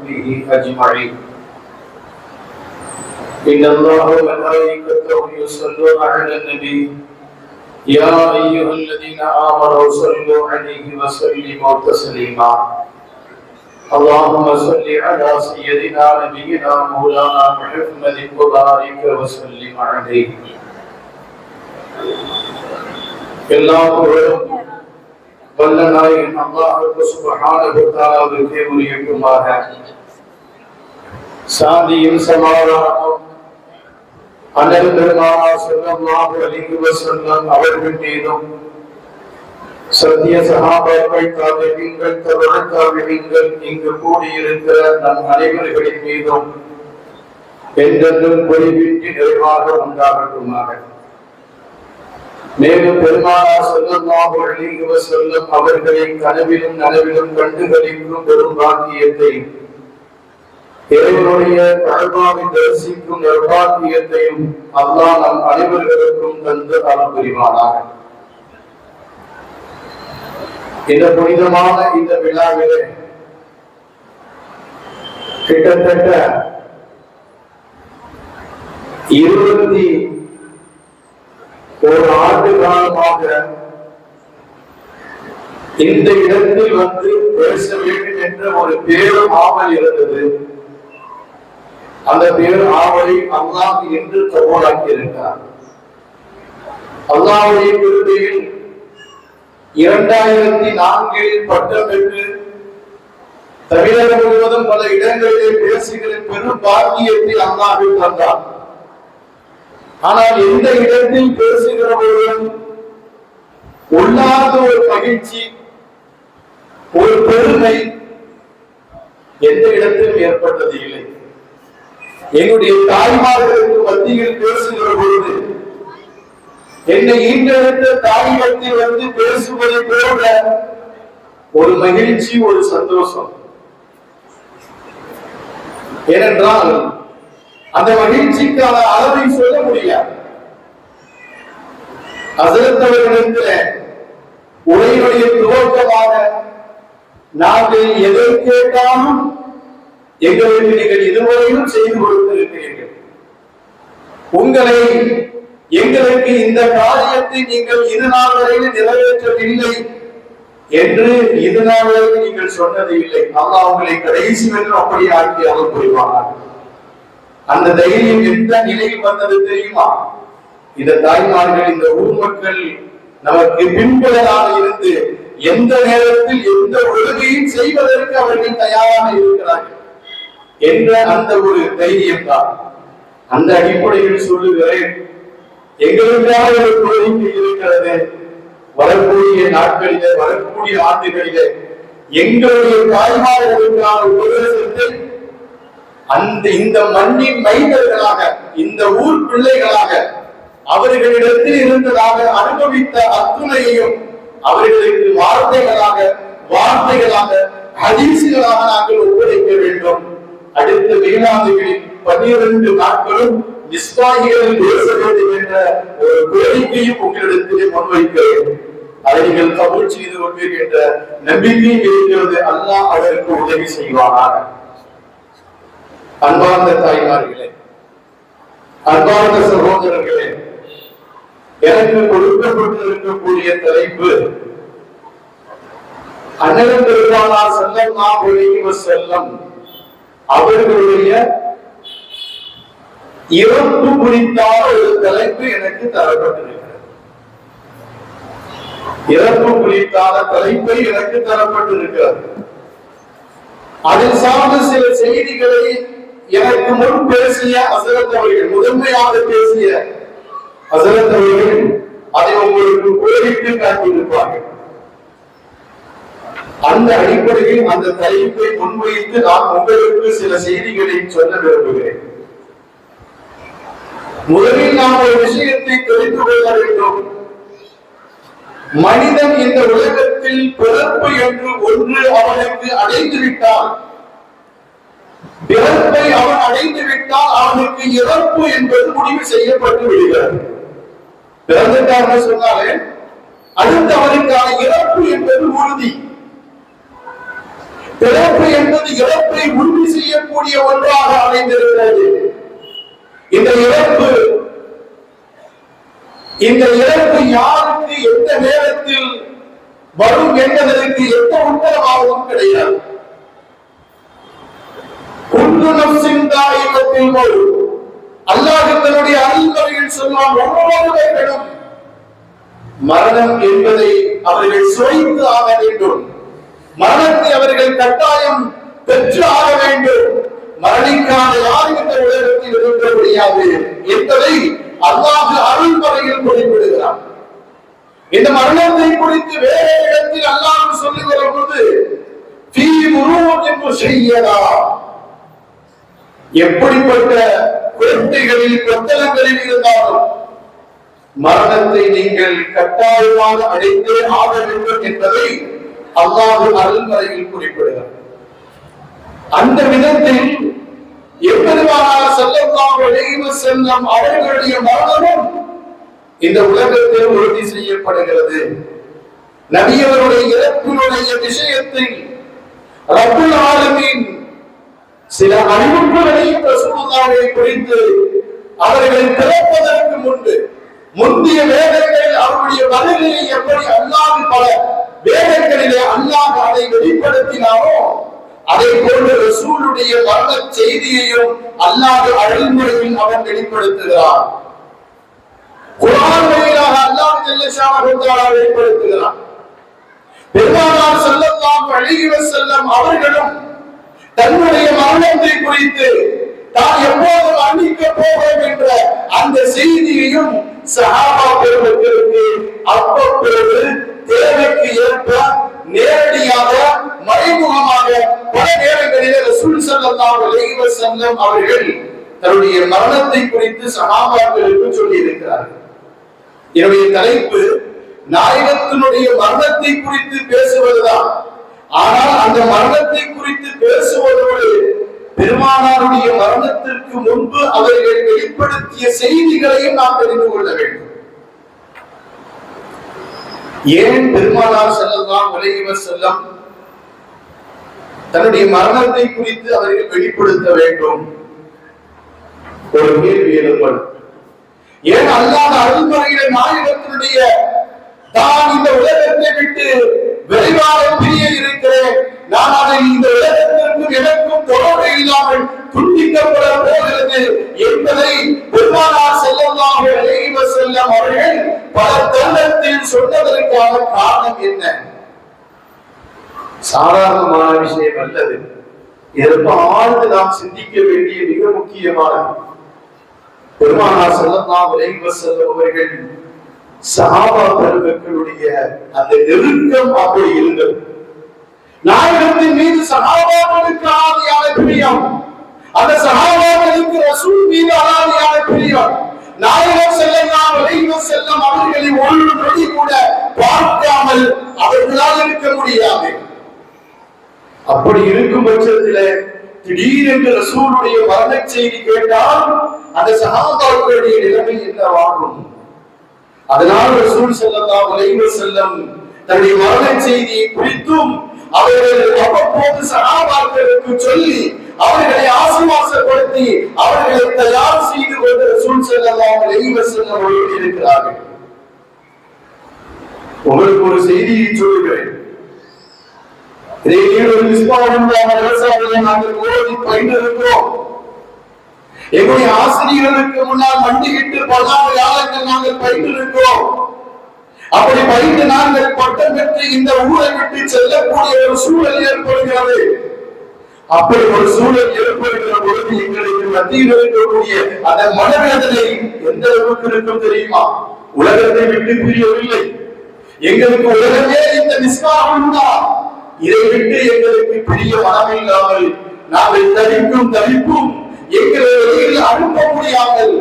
وصحبه أجمعين. إن الله وملائكته يصلون على النبي يا أيها الذين آمنوا صلوا عليه وسلموا تسليما. اللهم صل على سيدنا نبينا مولانا محمد وبارك وسلم عليه. எல்லாம் வல்ல நாயகன் அல்லாஹ் சுப்ஹானஹு வ தஆலாவுக்கே உரியட்டுமாக. சாந்தியும் சமாதானமும் அண்ணல் பெருமானார் ஸல்லல்லாஹு அலைஹி வஸல்லம் அவர்கள் மீதும், சத்திய சஹாபாக்கள், தாபிஈன்கள், தபஅத் தாபிஈன்கள், இங்கு கூடியிருக்கிற நம் அனைவர்களின் மீதும் என்றென்றும் குறைவின்றி நிறைவாக உண்டாகட்டுமாக. மேலும் பெருமானார் ஸல்லல்லாஹு அலைஹி வஸல்லம் அவர்களை கனவிலும் நனவிலும் கண்டுகளிக்கும் பெரும் பாக்கியத்தை, இறைவனுடைய கஅபாவை தரிசிக்கும் நற்பாக்கியத்தையும் அல்லாஹ் நம் அனைவர்களுக்கும் தந்து அருள் புரிவானாக. இந்த புனிதமான இந்த விழாவிலே கிட்டத்தட்ட 21 ஆண்டு காலமாக இந்த இடத்தில் வந்து பேச வேண்டும் என்ற ஒரு பேரு ஆவல் இருந்தது. அந்த பேரு ஆவலை அல்லாஹ் என்று கபூலாக்கி இருக்கிறார். அல்லாஹ்வுடைய கிருபையில் 2004 பட்டம் பெற்று தமிழகம் முழுவதும் பல இடங்களிலே பேசுகிற பெரும் பாக்கியத்தை அல்லாஹ் தந்தார். ஆனால் எந்த இடத்தில் பேசுகிற போதும் உள்ளாத ஒரு மகிழ்ச்சி, ஒரு பெருமை எந்த இடத்திலும் ஏற்பட்டது இல்லை. என்னுடைய தாய்மார்களுக்கு மத்தியில் பேசுகிற பொழுது என்னை ஈண்டெடுத்த தாயிடத்தில் வந்து பேசுவதை போல ஒரு மகிழ்ச்சி, ஒரு சந்தோஷம். ஏனென்றால் அந்த மகிழ்ச்சிக்கான அளவை சொல்ல முடியாது. ஹஸரத் அவர்களிடத்தில் உரையினுடைய துவக்கமாக, நாங்கள் எதை கேட்டாலும் எங்களுக்கு நீங்கள் இதுவரையும் செய்து கொடுத்திருக்கிறீர்கள், உங்களை எங்களுக்கு இந்த காரியத்தை நீங்கள் இது நாள் வரையில் நிறைவேற்றவில்லை என்று இது நாள் வரையில் நீங்கள் சொன்னது இல்லை. அல்லாஹ் உங்களை கடைசி என்று அப்படி ஆக்கி அவர் புரிவானார். அந்த தைரியம் எந்த நிலையில் வந்தது தெரியுமா? இந்த தாய்மார்கள், இந்த ஊர் மக்கள் நமக்கு பின்புலராக இருந்து எந்த நேரத்தில் எந்த உதவியும் செய்வதற்கு அவர்கள் தயாராக இருக்கிறார்கள் என்ற அந்த ஒரு தைரியம் தான். அந்த அடிப்படையில் சொல்லுகிறேன், எங்களுக்காக ஒரு கோரிக்கை இருக்கிறது. வரக்கூடிய நாட்களிலே, வரக்கூடிய ஆண்டுகளிலே எங்களுடைய தாய்மார்களுக்கான உபதேசத்தை இந்த மண்ணின் மைந்தர்களாக, இந்த ஊர் பிள்ளைகளாக, அவர்களிடத்தில் இருந்ததாக அனுபவித்த அத்துணையையும் அவர்களுக்கு வார்த்தைகளாக ஹதீசுகளாக நாங்கள் ஒப்படைக்க வேண்டும். அடுத்த மீனாதுகளில் 12 நாட்களும் நிஸ்வாகிகளில் பேச வேண்டும் என்ற ஒரு கோரிக்கையும் உங்களிடத்திலே முன்வைக்கிறேன். அதை நீங்கள் கபூல் செய்து கொள்வீர்கள் என்ற நம்பிக்கையும் இருக்கிறது. அல்லாஹ் அதற்கு உதவி செய்வானாக. அன்பார்ந்த தாய்மார்களே, அன்பார்ந்த சகோதரர்களே, எனக்கு கொடுக்கப்பட்டிருக்கக்கூடிய தலைப்பு அண்ணல் பெருமானார் ஸல்லல்லாஹு அலைஹி வஸல்லம் அவர்களுடைய இறப்பு குறித்தான ஒரு தலைப்பு எனக்கு தரப்பட்டிருக்கிறது. இறப்பு குறித்தான தலைப்பை எனக்கு தரப்பட்டிருக்கிறது. அதில் சார்ந்த சில செய்திகளை எனக்கு முன் பேசிய ஹஸரத் அவர்கள், முதன்மையாக பேசிய ஹஸரத் அவர்கள் அதை உங்களுக்கு கோரிட்டு காட்டியிருப்பார்கள். அந்த அடிப்படையில் அந்த தலைப்பை முன்வைத்து நான் உங்களுக்கு சில செய்திகளை சொல்ல விரும்புகிறேன். முதலில் நாம் ஒரு விஷயத்தை தெரிந்து கொள்ள வேண்டும். மனிதன் இந்த உலகத்தில் பிறப்பு என்று ஒன்று அவனுக்கு அடைந்து விட்டால், பிறப்பை அவன் அடைந்து விட்டால் அவனுக்கு இறப்பு என்பது முடிவு செய்யப்பட்டு விடுகிறது. பிறந்துட்டார்னு சொன்னாலே அடுத்து அவனுக்கான இறப்பு என்பது உறுதி. பிறப்பு என்பது இறப்பை உறுதி செய்யக்கூடிய ஒன்றாக அமைந்திருக்கிறது. இந்த இறப்பு யாருக்கு எந்த நேரத்தில் வரும் என்பதற்கு எந்த உத்தரவாகவும் கிடையாது. அல்லாஹ் தன்னுடைய அருள்மறையில் சொல்வான், ஒவ்வொருவரும் மரணம் என்பதை அவர்கள் சுவைத்து ஆக வேண்டும். மரணத்தை அவர்கள் கட்டாயம் பெற்று ஆக வேண்டும். மரணிக்காத யாரும் இந்த உலகத்தில் இருக்க முடியாது என்பதை அல்லாஹ் அருள்மறையில் குறிப்பிடுகிறார். இந்த மரணத்தை குறித்து வேற இடத்தில் அல்லாஹ் சொல்லுகிற போது எப்படிப்பட்ட குழந்தைகளில் கொத்தளங்களில் இருந்தாலும் மரணத்தை நீங்கள் கட்டாயமாக அடைந்தே ஆக வேண்டும் என்பதை அல்லாஹ் அருள்மறையில் குறிப்பிடுகிறார். அந்த விதத்தில் எப்பெருமானார் ஸல்லல்லாஹு அலைஹி வஸல்லம் அவர்களுடைய மரணமும் இந்த உலகத்தில் உறுதி செய்யப்படுகிறது. நபியவருடைய இறப்பினுடைய விஷயத்தில் ரப்புல் ஆலமீன் சில அறிவிப்புகளையும் ரசூலுல்லாஹை குறித்து அவர்கள் பிறப்பதற்கு முன்பு முந்தைய வேதங்களில் அவருடைய வருகையை எப்படி அல்லாஹ் பல வேதங்களிலே அல்லாஹ் அதை வெளிப்படுத்தினாரோ அதை போன்ற ரசூலுடைய மரண செய்தியையும் அல்லாஹ் அருள்மறையில் அவன் வெளிப்படுத்துகிறார். குர்ஆன் வழியாக அல்லாஹ் ஜல்ல ஷானஹு வெளிப்படுத்துகிறார். பெருமானார் ஸல்லல்லாஹு அலைஹி வஸல்லம் அவர்களும் தன்னுடைய மரணத்தை குறித்து தான் எப்போது மரணிக்க போகிறோம் என்ற அந்த செய்தியையும் சஹாபா பெருமக்களுக்கு அவ்வப்பொழுது தேவைக்கு ஏற்ப நேரடியாக மறைமுகமாக பல நேரங்களிலே ரசூல் ஸல்லல்லாஹு அலைஹி வஸல்லம் அவர்கள் தன்னுடைய மரணத்தை குறித்து சஹாபாக்களுக்கு சொல்லி இருக்கிறார்கள். என்னுடைய தலைப்பு நாயகத்தினுடைய மரணத்தை குறித்து பேசுவதுதான். ஆனால் அந்த மரணத்தை குறித்து பேசுவதோடு பெருமானாருடைய மரணத்திற்கு முன்பு அவர்கள் வெளிப்படுத்திய செய்திகளையும் நாம் தெரிந்து கொள்ள வேண்டும். ஏன் பெருமானார் ஸல்லல்லாஹு அலைஹி வஸல்லம் தன்னுடைய மரணத்தை குறித்து அவர்கள் வெளிப்படுத்த வேண்டும்? ஒரு கேள்வி எழுப்படும். ஏன் அல்லாஹ் அருள்மறையில நாயகத்தினுடைய தான் இந்த உலகத்தை விட்டு விரைவாக பிரிய இருக்கிறேன், நான் அதை இந்த உலகத்திற்கும் எனக்கும் தொடர்பு இல்லாமல் துண்டிக்கப்பட போகிறது என்பதை பெருமானார் ஸல்லல்லாஹு அலைஹி வஸல்லம் அவர்கள் பல தருணத்தில் சொன்னதற்கான காரணம் என்ன? சாதாரணமான விஷயம் அல்லது. இதற்கு ஆழ்ந்து நாம் சிந்திக்க வேண்டிய மிக முக்கியமானது. பெருமானார் ஸல்லல்லாஹு அலைஹி வஸல்லம் அவர்கள் சஹாபா பெருமக்களுடைய அந்த நெருக்கம் அப்படி இருந்தது. நாயகத்தின் மீது சஹாபாக்களுக்கு ஆதியான பிரியம், அந்த சஹாபாக்களுக்கு ரசூல் மீது ஆதியான பிரியம். நாயகம் ஸல்லல்லாஹு அலைஹி வஸல்லம் அவர்களை ஒரு நொடி கூட பார்க்காமல் அவர்களால் இருக்க முடியாது. அப்படி இருக்கும் பட்சத்தில் திடீரென்று ரசூலுடைய மரண செய்தி கேட்டால் அந்த சஹாபாக்களுடைய நிலைமை என்னவாகும்? அதனால் ரசூல் ஸல்லல்லாஹு அலைஹி வஸல்லம் தன்னுடைய மரண செய்தியை குறித்தும் அவர்கள் அவ்வப்போது சஹாபாக்களுக்கு சொல்லி அவர்களை ஆசுவாசப்படுத்தி அவர்களை தயார் செய்து கொண்டு ரசூல் ஸல்லல்லாஹு அலைஹி வஸல்லம் அவர்கள் இருக்கிறார்கள். உங்களுக்கு ஒரு செய்தியை சொல்கிறேன். நாங்கள் ஓதி பயின்றிருக்கிறோம். எங்களுடைய ஆசிரியர்களுக்கு முன்னால் மண்டிகிட்டு பல்லாண்டு காலங்கள் நாங்கள் பயின்றிருக்கிறோம். அப்படி பயின்று நாங்கள் பட்டம் பெற்று இந்த ஊரை விட்டு செல்லக்கூடிய ஒரு சூழல் ஏற்படுகிறது. அப்படி ஒரு சூழல் ஏற்படுகிற பொழுது எங்களுக்கு மத்தியில் இருக்கக்கூடிய அந்த மனவேதனை எந்த அளவுக்கு இருக்கும் தெரியுமா? உலகத்தை விட்டு பிரியவில்லை. எங்களுக்கு உலகமே இந்த நிஸ்காரம் தான். இதை விட்டு எங்களுக்கு பெரிய மனமில்லாமல் நாங்கள் தவிப்பும் எங்களை வெளியில் அனுப்ப முடியாமல்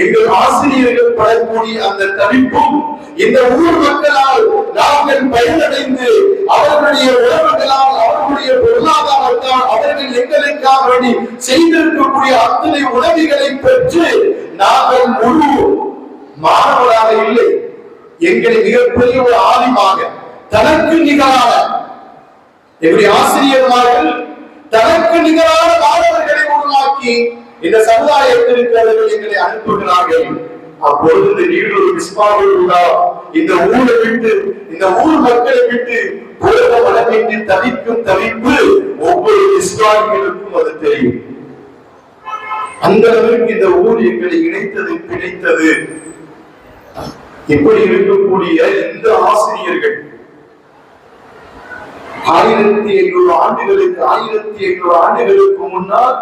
எங்கள் ஆசிரியர்கள் படக்கூடிய அந்த தவிப்பும் இந்த ஊர் மக்களால் நாங்கள் பயனடைந்து அவர்களுடைய உறவுகளால் அவர்களுடைய பொருளாதாரத்தால் அவர்கள் எங்களுக்காக செய்திருக்கக்கூடிய அத்தனை உதவிகளை பெற்று நாங்கள் முழு மாணவராக இல்லை, எங்களை மிகப்பெரிய ஒரு ஆலிமாக தனக்கு நிகரான எங்களுடைய ஆசிரியர்கள் தனக்கு நிகரான மாணவர்களை உருவாக்கி இந்த சமுதாயத்திற்கு அவர்கள் எங்களை அனுப்புகிறார்கள். அப்பொழுது இந்த நீடூர் மிஸ்பாவுல்லா இந்த ஊரை விட்டு, இந்த ஊர் மக்களை விட்டு போக மனமின்றி தவிக்கும் தவிப்பு ஒவ்வொரு இஸ்லாமியர்களுக்கும் அது தெரியும். அந்த அளவுக்கு இந்த ஊர் எங்களை இணைத்தது பிணைத்தது. இப்படி இருக்கக்கூடிய இந்த ஆசிரியர்கள் 1500 ஆண்டுகளுக்கு முன்னால்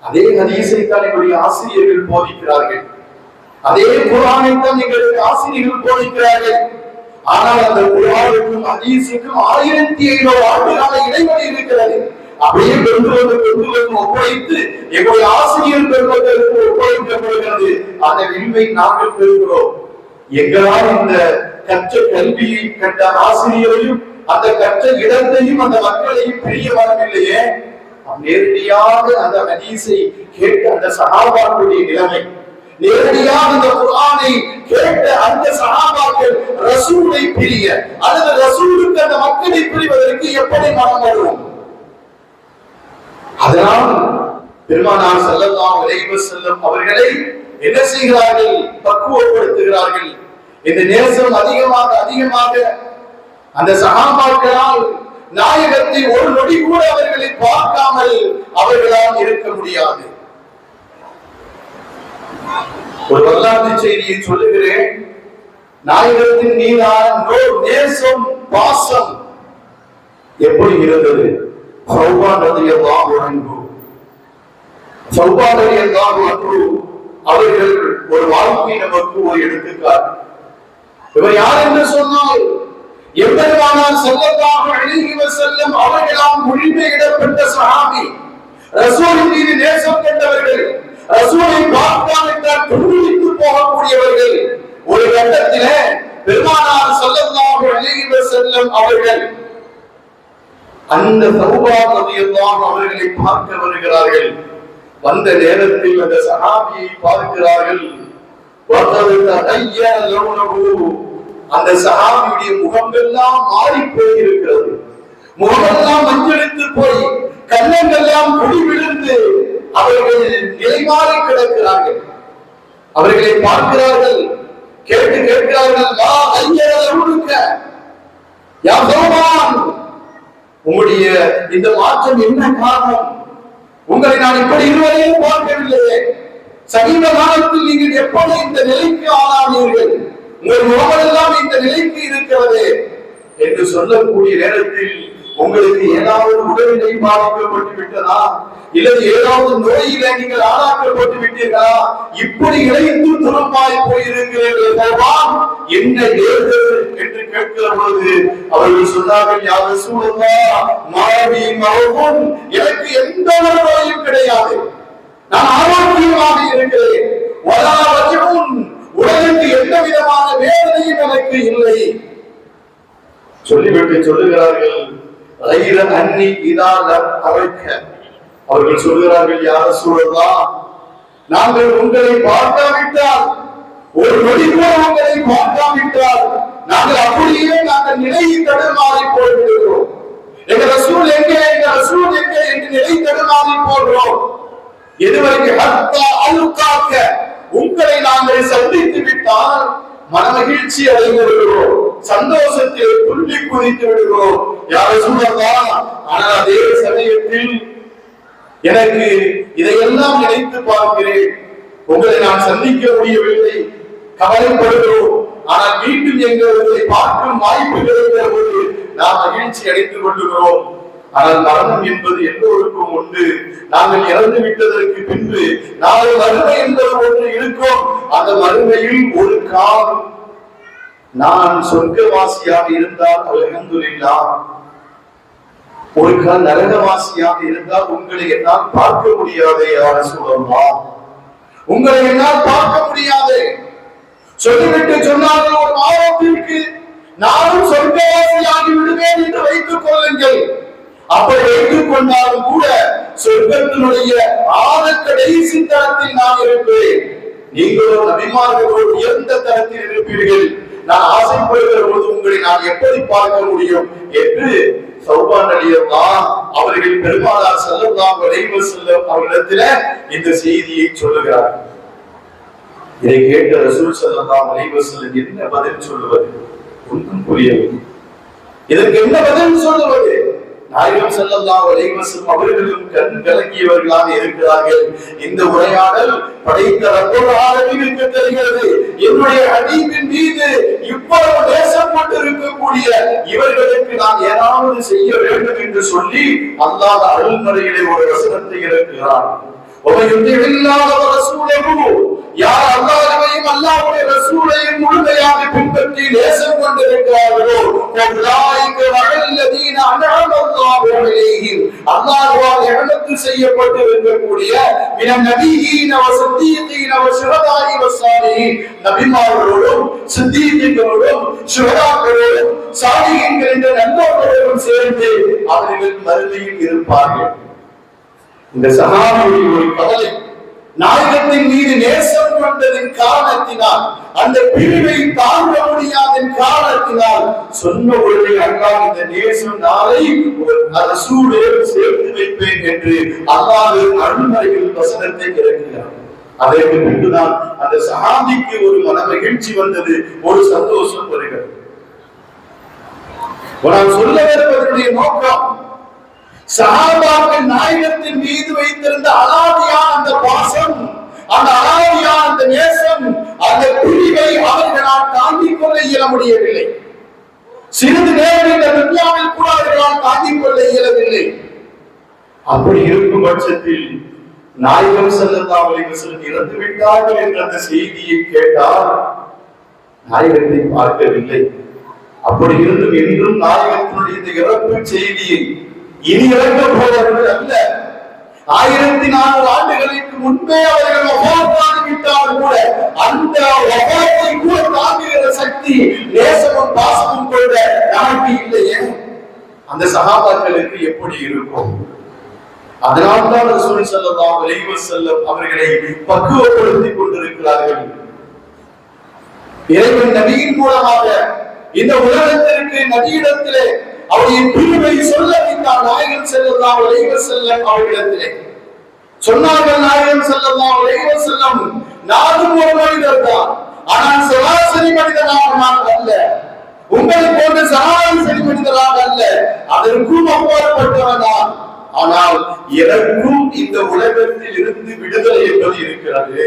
அதே ஹதீஸை தான் எங்களுடைய ஆசிரியர்கள் போதிக்கிறார்கள், அதே குர்ஆனைத்தான் எங்களுக்கு ஆசிரியர்கள் போதிக்கிறார்கள். ஆனால் அந்த குர்ஆனுக்கும் ஹதீஸுக்கும் 1500 ஆண்டுகால இடைவெளி இருக்கிறது. அப்படியே கொண்டு வந்து ஒப்படைத்து எங்களுடைய ஆசிரியர் பெருமக்களுக்கு ஒப்படைக்கப்படுகிறது. அந்த விரிவை நாங்கள் பெறுகிறோம். எங்களால் இந்த கற்ற கல்வியை கற்ற ஆசிரியரையும் அந்த கற்ற இடத்தையும் அந்த மக்களையும் பிரிய வரவில்லையே. நேரடியாக அந்த ஹதீஸை கேட்ட அந்த சஹாபாக்களுடைய நிலைமை, நேரடியாக அந்த குர்ஆனை கேட்ட அந்த சஹாபாக்கள் ரசூலை பிரிய அல்லது ரசூலுக்கு அந்த மக்களை பிரிவதற்கு எப்படி மனம் வரும்? அதனால் பெருமானார் ஸல்லல்லாஹு அலைஹி வஸல்லம் அவர்களை என்ன செய்கிறார்கள்? பக்குவப்படுத்துகிறார்கள். இந்த நேசம் அதிகமாக அந்த சஹாபாக்களால் நாயகத்தை ஒரு நொடி கூட அவர்களை பார்க்காமல் அவர்களால் இருக்க முடியாது. ஒரு வரலாற்று செய்தியை சொல்லுகிறேன். நாயகத்தின் மீதான நேசம், பாசம் எப்படி இருந்தது? சௌபான் ரலியல்லாஹு அன்ஹு அவர்கள் ஒரு வாழ்க்கை நமக்கு ஒரு எடுத்துக்காட்டு. இவர் யார் என்று சொன்னால் எம்பெருமானார் ஸல்லல்லாஹு அலைஹி வஸல்லம் அவர்களால் முழுமையிடப்பட்ட சஹாபி, ரசூலின் மீது நேசம் கொண்டவர்கள், ரசூலை பார்க்காவிட்டால் துடித்து போகக்கூடியவர்கள். ஒரு கட்டத்திலே பெருமானார் ஸல்லல்லாஹு அலைஹி வஸல்லம் அவர்கள் அந்த சௌபான் ரலியல்லாஹு அவர்களை பார்க்க வருகிறார்கள். வந்த நேரத்தில் அந்த சஹாபியை பார்க்கிறார்கள். அந்த சஹாபியுடைய முகமெல்லாம் மாறி போயிருக்கிறது. முகமெல்லாம் மஞ்சளித்து போய் கண்ணங்கள்லாம் குடி விழுந்து அவர்கள் நிலைமாறி கிடக்கிறார்கள். அவர்களை பார்க்கிறார்கள், கேட்கிறார்கள், உங்களுடைய இந்த மாற்றம் என்ன காரணம்? உங்களை நான் இப்படி இருவரையும் பார்க்கவில்லையே. சமீப காலத்தில் நீங்கள் எப்படி இந்த நிலைக்கு ஆளானீர்கள்? உங்கள் முகமெல்லாம் இந்த நிலைக்கு இருக்கிறது என்று சொல்லக்கூடிய நேரத்தில் உங்களுக்கு ஏதாவது உடல்நிலை பாதிக்கப்பட்டு விட்டதா, இல்லது ஏதாவது நோயில நீங்கள் ஆளாக்கப்பட்டு விட்டீர்களா? இப்படி இழைத்து துரும்பாய் போயிருக்கிறீர்கள், என்ன ஏது என்று கேட்கிற பொழுது அவர்கள் சொன்னார்கள், யா ரசூலல்லாஹ், மாவி மரபுன், எனக்கு எந்த ஒரு நோயும் கிடையாது, நான் ஆரோக்கியமாக இருக்கிறேன். வலா வஜுன், உடலுக்கு எந்த விதமான வேதனையும் எனக்கு இல்லை. சொல்லிவிட்டு சொல்லுகிறார்கள், அவர்கள் சொல்கிறார்கள், யா ரசூலல்லாஹ், நாங்கள் உங்களை பார்க்காவிட்டால், ஒரு நொடி கூட உங்களை பார்க்காவிட்டால் நாங்கள் அப்படியே நாங்கள் நிலையை தடுமாறி போய்விடுகிறோம். எங்க ரசூல் எங்கே என்று நிலை தடுமாறி போகிறோம். எதுவரைக்கும் ஹத்தா அல்காக்க, உங்களை நாங்கள் சந்தித்து விட்டால் மனமகிழ்ச்சி அடைந்து விடுகிறோம், சந்தோஷத்தில் துள்ளி குதித்து விடுகிறோம். யாரை சொல்லலாம். ஆனால் அதே சமயத்தில் எனக்கு இதையெல்லாம் நினைத்து பார்க்கிறேன், உங்களை நான் சந்திக்க முடியவில்லை, கவலைப்படுகிறோம். ஆனால் மீண்டும் எங்களை பார்க்கும் வாய்ப்பு கிடைக்கிற போது நாம் மகிழ்ச்சி அடைந்து கொள்கிறோம். ஆனால் மரணம் என்பது எல்லோருக்கும் உண்டு. நாங்கள் இறந்து விட்டதற்கு பின்பு நாளை மறுமை என்பது ஒன்று இருக்கும். அந்த மறுமையில் ஒரு கால் நான் சொர்க்கவாசியாக இருந்தால் அல்ஹம்துலில்லாஹ், ஒரு கால் நரகவாசியாக இருந்தால் உங்களை என்னால் பார்க்க முடியாதே யா ரசூலல்லாஹ், உங்களை என்னால் பார்க்க முடியாது. சொல்லிவிட்டு சொன்னார்கள், ஒரு மாதத்திற்கு நானும் சொர்க்கவாசியாகி விடுவேன் என்று வைத்துக் கொள்ளுங்கள். அப்படி வைத்துக் கொண்டாலும் கூட சொர்க்கத்தினுடைய கடைசி தரத்தில் நான் இருப்பேன், நீங்களோ நபிமார்களோ உயர்ந்த தரத்தில் இருப்பீர்கள். நான் ஆசைப்படுகிற பொழுது உங்களை நான் எப்படி பார்க்க முடியும் என்று சௌபான் ரலியல்லாஹு அவர்கள் பெருமானார் ஸல்லல்லாஹு அலைஹி வஸல்லம் அவர்களிடத்தில் இந்த செய்தியை சொல்லுகிறார். இதை கேட்ட ரசூல் ஸல்லல்லாஹு அலைஹி வஸல்லம் என்ன பதில் சொல்லுவது? ஒன்றும் புரியவில்லை. இதற்கு என்ன பதில் சொல்லுவது? நாயகம் ஸல்லல்லாஹு அலைஹி வஸல்லம் அவர்களும் கண் கலங்கியவர்களாக இருக்கிறார்கள். இந்த உரையாடல் படைத்த ரப்பல் ஆலமீனுக்கு தெரிகிறது, என்னுடைய ஹபீபின் மீது இவ்வளவு நேசம் கொண்டிருக்கக்கூடிய இவர்களுக்கு நான் ஏதாவது செய்ய வேண்டும் என்று சொல்லி அல்லாஹ் அருள்மறையிலே ஒரு வசனத்தை இறக்குகிறான். யார் அல்லாஹ்வையும் அல்லாஹ்வுடைய ரசூலையும் முழுமையாக பின்பற்றி நேசம் கொண்டிருக்கிறார்களோ அல்லாஹ்வால் இஹ்லாத்து செய்யப்பட்டிருக்கக்கூடிய மினன் நபியீன வ ஸதீகீன வ ஷுஹதாஇ வ ஸாலிஹீன், நபிமார்களோடும் சித்தீகீன்களோடும் ஷுஹதாக்களோடும் சாலிஹீன்கள் என்ற நல்லோர்களோடும் சேர்ந்து அவர்கள் மறுமையில் இருப்பார்கள். இந்த சஹாபியுடைய ஒரு கவலை, நாயகத்தின் மீது நேசம் கொண்டதின் காரணத்தினால், அந்த பிரிவை தாங்க முடியாதன் காரணத்தினால் சொன்ன உடனே அல்லாஹ் இந்த நேசம் நாளை ரசூலோடு சேர்த்து வைப்பேன் என்று அல்லாஹ் அருள்மறையில் வசனத்தை இறக்குகிறார். அதற்கு பின்புதான் அந்த சஹாபிக்கு ஒரு மன மகிழ்ச்சி வந்தது, ஒரு சந்தோஷம் வருகிறது. நான் சொல்ல வருவதனுடைய நோக்கம், சஹாபாக்கள் நாயகத்தின் மீது வைத்திருந்த அலாதியான அந்த பாசம், அந்த அலாதியான அந்த நேசம், அந்த பிரிவை அவர்களால் தாங்கிக் கொள்ள இயல முடியவில்லை. சிறிது நேரம் இந்த துன்யாவில் கூட அவர்களால் தாங்கிக் கொள்ள இயலவில்லை. அப்படி இருக்கும் பட்சத்தில் நாயகம் ஸல்லல்லாஹு அலைஹி வஸல்லம் இறந்து விட்டார்கள் என்ற அந்த செய்தியை கேட்டால் நாயகத்தை பார்க்கவில்லை. அப்படி இருந்தும் என்றும் நாயகத்தினுடைய இந்த இறப்பு செய்தியை இனி இறக்க போவர்கள் அல்ல, 1400 ஆண்டுகளுக்கு முன்பே அவர்கள் வஃபாத்தாகிவிட்டால் கூட அந்த வஃபாத்தை கூட தாங்குகிற சக்தி, நேசமும் பாசமும் கொண்ட நமக்கு இல்லையே. அந்த சஹாபாக்களுக்கு எப்படி இருக்கும்? அதனால்தான் ரசூல் ஸல்லல்லாஹு அலைஹி வஸல்லம் அவர்களை பக்குவப்படுத்திக் கொண்டிருக்கிறார்கள். இறைவன் நபியின் மூலமாக இந்த உலகத்திற்கு நபியிடத்திலே அவருடைய பிரிவை சொல்ல வைத்தார். நாயகம் ஸல்லல்லாஹு அலைஹி வஸல்லம் அவர்களிடத்திலே சொன்னார்கள், நாயகம் ஸல்லல்லாஹு அலைஹி வஸல்லம் நானும் ஒரு மனிதர் தான், ஆனால் சராசரி மனிதனாக நான் அல்ல, உங்களை போன்ற சராசரி மனிதராக அல்ல, அதற்கும் அப்பாற்பட்டவன் தான். ஆனால் எனக்கும் இந்த உலகத்தில் இருந்து விடுதலை என்பது இருக்கிறது,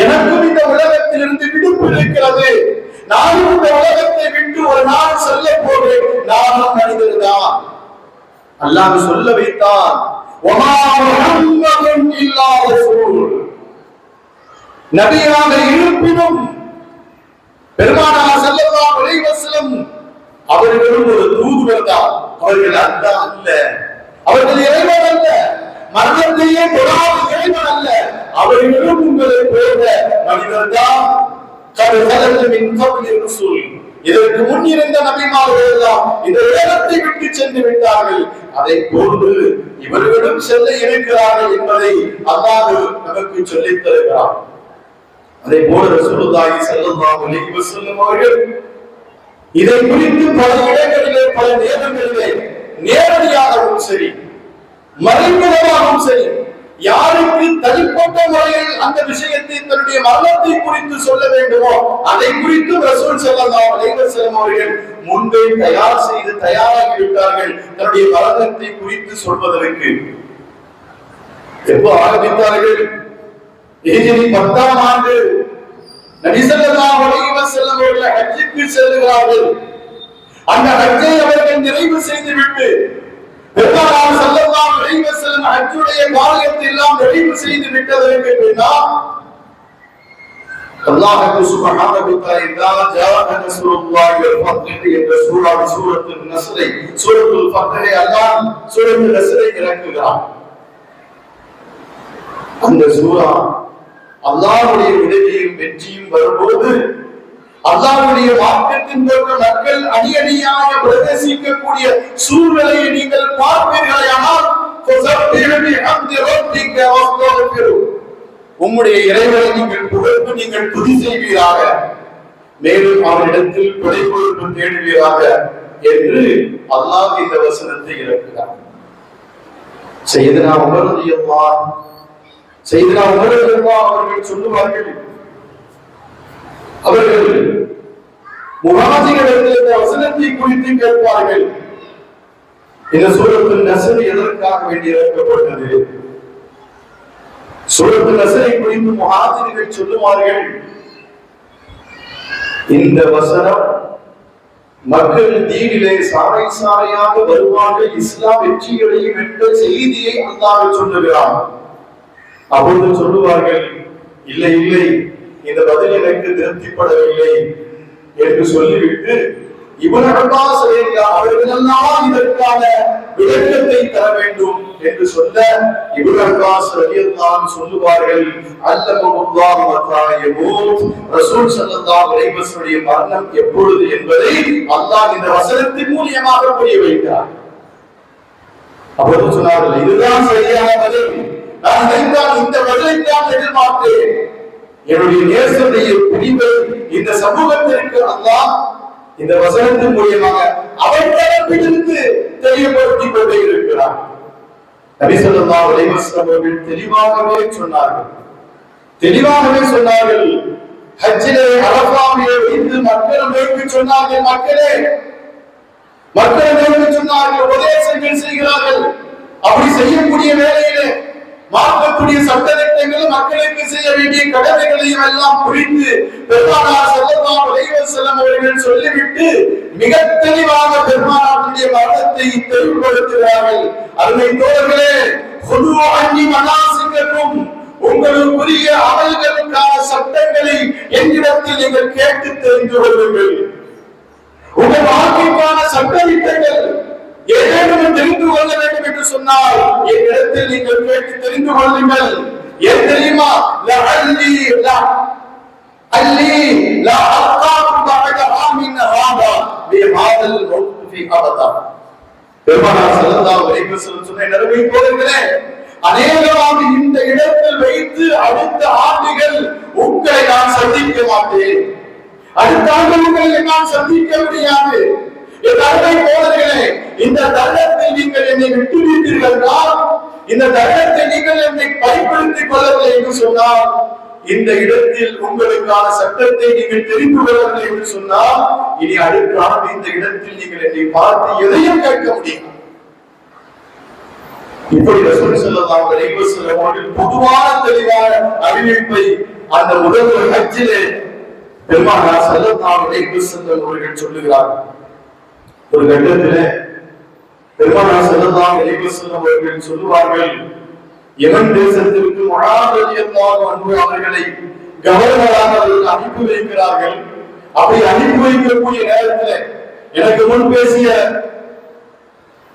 எனக்கும் இந்த உலகத்தில் இருந்து விடுப்பு இருக்கிறது. நானும் இந்த உலகத்தை விட்டு ஒரு நாள் செல்ல போகிறேன், நானும் மனிதர் தான். அல்லாஹ் சொல்ல வைத்தான், வமா முஹம்மதுன் இல்லா ரசூல், நபியாக இருப்பினும் பெருமானார் ஸல்லல்லாஹு அலைஹி வஸல்லம் அவர்களும் ஒரு தூதுவர் தான். அவர்கள் அல்லாஹ் அல்ல, அவர்கள் இறைவன் அல்ல, மரணத்தையே தொடாத இறைவன் அல்ல, அவர்களும் உங்களை போன்ற மனிதர் தான். இதற்கு முன் இருந்த நபிமார்கள் எல்லாம் இந்த உலகத்தை விட்டு சென்று விட்டார்கள், அதை போன்று இவர்களும் செல்ல இருக்கிறார்கள் என்பதை அல்லாஹ் நமக்கு சொல்லித் தருகிறார். அதை போல ரசூலுல்லாஹி ஸல்லல்லாஹு அலைஹி வஸல்லம் அவர்கள் இதை குறித்து பல இடங்களிலே, பல நேரங்களிலே நேரடியாகவும் சரி, மறைமுகமாகவும் சரி, யாருக்கு தனிப்பட்ட முறையில் அந்த விஷயத்தை, தன்னுடைய மரணத்தை குறித்து சொல்ல வேண்டுமோ அதை குறித்து ரசூல் ஸல்லல்லாஹு அலைஹி வஸல்லம் அவர்கள் முன்பே தயார் செய்து தயாராகி விட்டார்கள். தன்னுடைய மரணத்தை குறித்து சொல்வதற்கு எப்போ ஆரம்பித்தார்கள்? ஹிஜ்ரி 10ஆம் ஆண்டு நபி ஸல்லல்லாஹு அலைஹி வஸல்லம் அவர்கள் ஹஜ்ஜுக்கு செல்கிறார்கள். அந்த ஹஜ்ஜை அவர்கள் நிறைவு செய்துவிட்டு பெருமானார் ஸல்லல்லாஹு அலைஹி வஸல்லம் ஹஜ்ஜுடைய காரியத்தை எல்லாம் நிறைவு செய்து விட்டதற்கு பின்னால் அல்லாஹ் சுப்ஹானஹு வ தஆலா ஜாஅ நஸ்ருல்லாஹி வல் ஃபத்ஹ் என்ற சூரத்துல் நஸ்ரை, சூரத்துல் ஃபத்ஹை அல்லாஹ் சூரத்துல் நஸ்ரை இறக்குகிறார். அந்த சூரா அல்லாஹ்வுடைய உதவியும் வெற்றியும் வரும்போது அல்லாஹ்வுடைய வாக்கத்தின் பக்கம் மக்கள் அடியடியாக பிரவேசிக்கக்கூடிய சூழ்நிலையை நீங்கள் பார்ப்பீர்களானால் உம்முடைய இறைவனை நீங்கள் புகழ்ந்து நீங்கள் துதி செய்வீராக, மேலும் அவரிடத்தில் பிழை பொறுப்பு தேடுவீராக. என்று அல்லாஹ் இந்த வசனத்தை இறக்குகிறார். சையதுனா உமர் ரலியல்லாஹு அவர்கள் சொல்லுவார்கள், அவர்கள் முஹாஜிர்களிடத்தில் இந்த வசனத்தை குறித்து கேட்பார்கள், இந்த சூரத்துல் நஸ்ர் எதற்காக வேண்டி இறக்கப்பட்டது? சூரத்துல் நஸ்ரை குறித்து முஹாஜிர்கள் சொல்லுவார்கள், இந்த வசனம் மக்கள் தீனிலே சாறை சாறையாக வருவார்கள், இஸ்லாம் வெற்றிகளையும் என்ற செய்தியை அல்லாஹ் சொல்லுகிறார். அப்பொழுது சொல்லுவார்கள், இல்லை இல்லை, இந்த பதில் எனக்கு திருப்திப்படவில்லை என்று சொல்லிவிட்டு இப்னு அப்பாஸ் அவர்களெல்லாம் இதற்கான விளக்கத்தை தர வேண்டும் என்று சொல்ல இப்னு அப்பாஸ் ரலியல்லாஹு அன்ஹு சொல்லுவார்கள், அல்லமல்லாஹு மத்தா யமூத், ரசூல் ஸல்லல்லாஹு அலைஹி வஸல்லம் மரணம் எப்பொழுது என்பதை அல்லாஹ் இந்த வசனத்தின் மூலமாக புரிய வைத்தார். அப்பொழுது சொன்னார்கள், இதுதான் சரியான பதில், நான் இந்த பதிலை தான் எதிர்பார்த்தேன். என்னுடைய நேசருடைய பிரிவை இந்த சமூகத்திற்கு அல்லாஹ் இந்த வசனத்தின் மூலமாக அவர்களிடமிருந்து தெளிவுபடுத்திக் கொண்டே இருக்கிறார். நபி ஸல்லல்லாஹு அலைஹி வஸல்லம் அவர்கள் தெளிவாகவே சொன்னார்கள். ஹஜ்ஜிலே அரஃபாவிலே வைத்து மக்களுக்கு சொன்னார்கள், மக்களே சொன்னார்கள், உபதேசங்கள் செய்கிறார்கள். அப்படி செய்யக்கூடிய வேளையிலே மாற்றக்கூடிய சட்டத்திட்டங்களும் மக்களுக்கு செய்ய வேண்டிய கடமைகளையும் எல்லாம் புரிந்து பெருமானார் ஸல்லல்லாஹு அலைஹி வஸல்லம் அவர்கள் சொல்லிவிட்டு மிக தெளிவாக பெருமானாருடைய மரணத்தை தெளிவுபடுத்துகிறார்கள். அருமை தோழர்களே, குது அன்னி மனாசிகக்கும், உங்களுக்குரிய அமல்களுக்கான சட்டங்களை என்னிடத்தில் நீங்கள் கேட்டு தெரிந்து கொள்ளுங்கள். உங்கள் வாழ்க்கைக்கான சட்டத்திட்டங்கள் ஏதேனும் தெரிந்து கொள்ள வேண்டும் என்று சொன்னால் என்னிடத்தில் நீங்கள் கேட்டு தெரிந்து கொள்ளுங்கள். ஏன் தெரியுமா? பெருமானார் ஸல்லல்லாஹு அலைஹி வஸல்லம் சொன்ன நறுமை தோழர்களே, அநேகமாக இந்த இடத்தில் வைத்து அடுத்த ஆண்டுகள் உங்களை நான் சந்திக்க மாட்டேன், அடுத்த ஆண்டு உங்களை நான் சந்திக்க முடியாது. இந்த தருணத்தில் நீங்கள் என்னை விட்டு விட்டீர்கள், இந்த தருணத்தை நீங்கள் என்னை பயன்படுத்திக் கொள்ளவில்லை என்று சொன்னால், இந்த இடத்தில் உங்களுக்கான சட்டத்தை நீங்கள் தெரிந்து கொள்ளவில்லை என்று சொன்னால், இனி அடுத்த ஆண்டு இந்த இடத்தில் நீங்கள் என்னை பார்த்து எதையும் கேட்க முடியும். இப்படி ரசூல் ஸல்லல்லாஹு அலைஹி வஸல்லம் அவர்கள் பொதுவான தெளிவான அறிவிப்பை அந்த முதல் ஹஜ்ஜிலே பெருமானார் ஸல்லல்லாஹு அலைஹி வஸல்லம் அவர்கள் சொல்லுகிறார்கள். ஒரு கட்டத்திலே பெருமானார் ஸல்லல்லாஹு அலைஹி வஸல்லம் அவர்கள் சொல்லுவார்கள், யமன் தேசத்திற்கு முஆத் ரலியல்லாஹு அன்ஹு அவர்களை கவர்னராக அவர்கள் அனுப்பி வைக்கிறார்கள். அப்படி அனுப்பி வைக்கக்கூடிய நேரத்தில் எனக்கு முன் பேசிய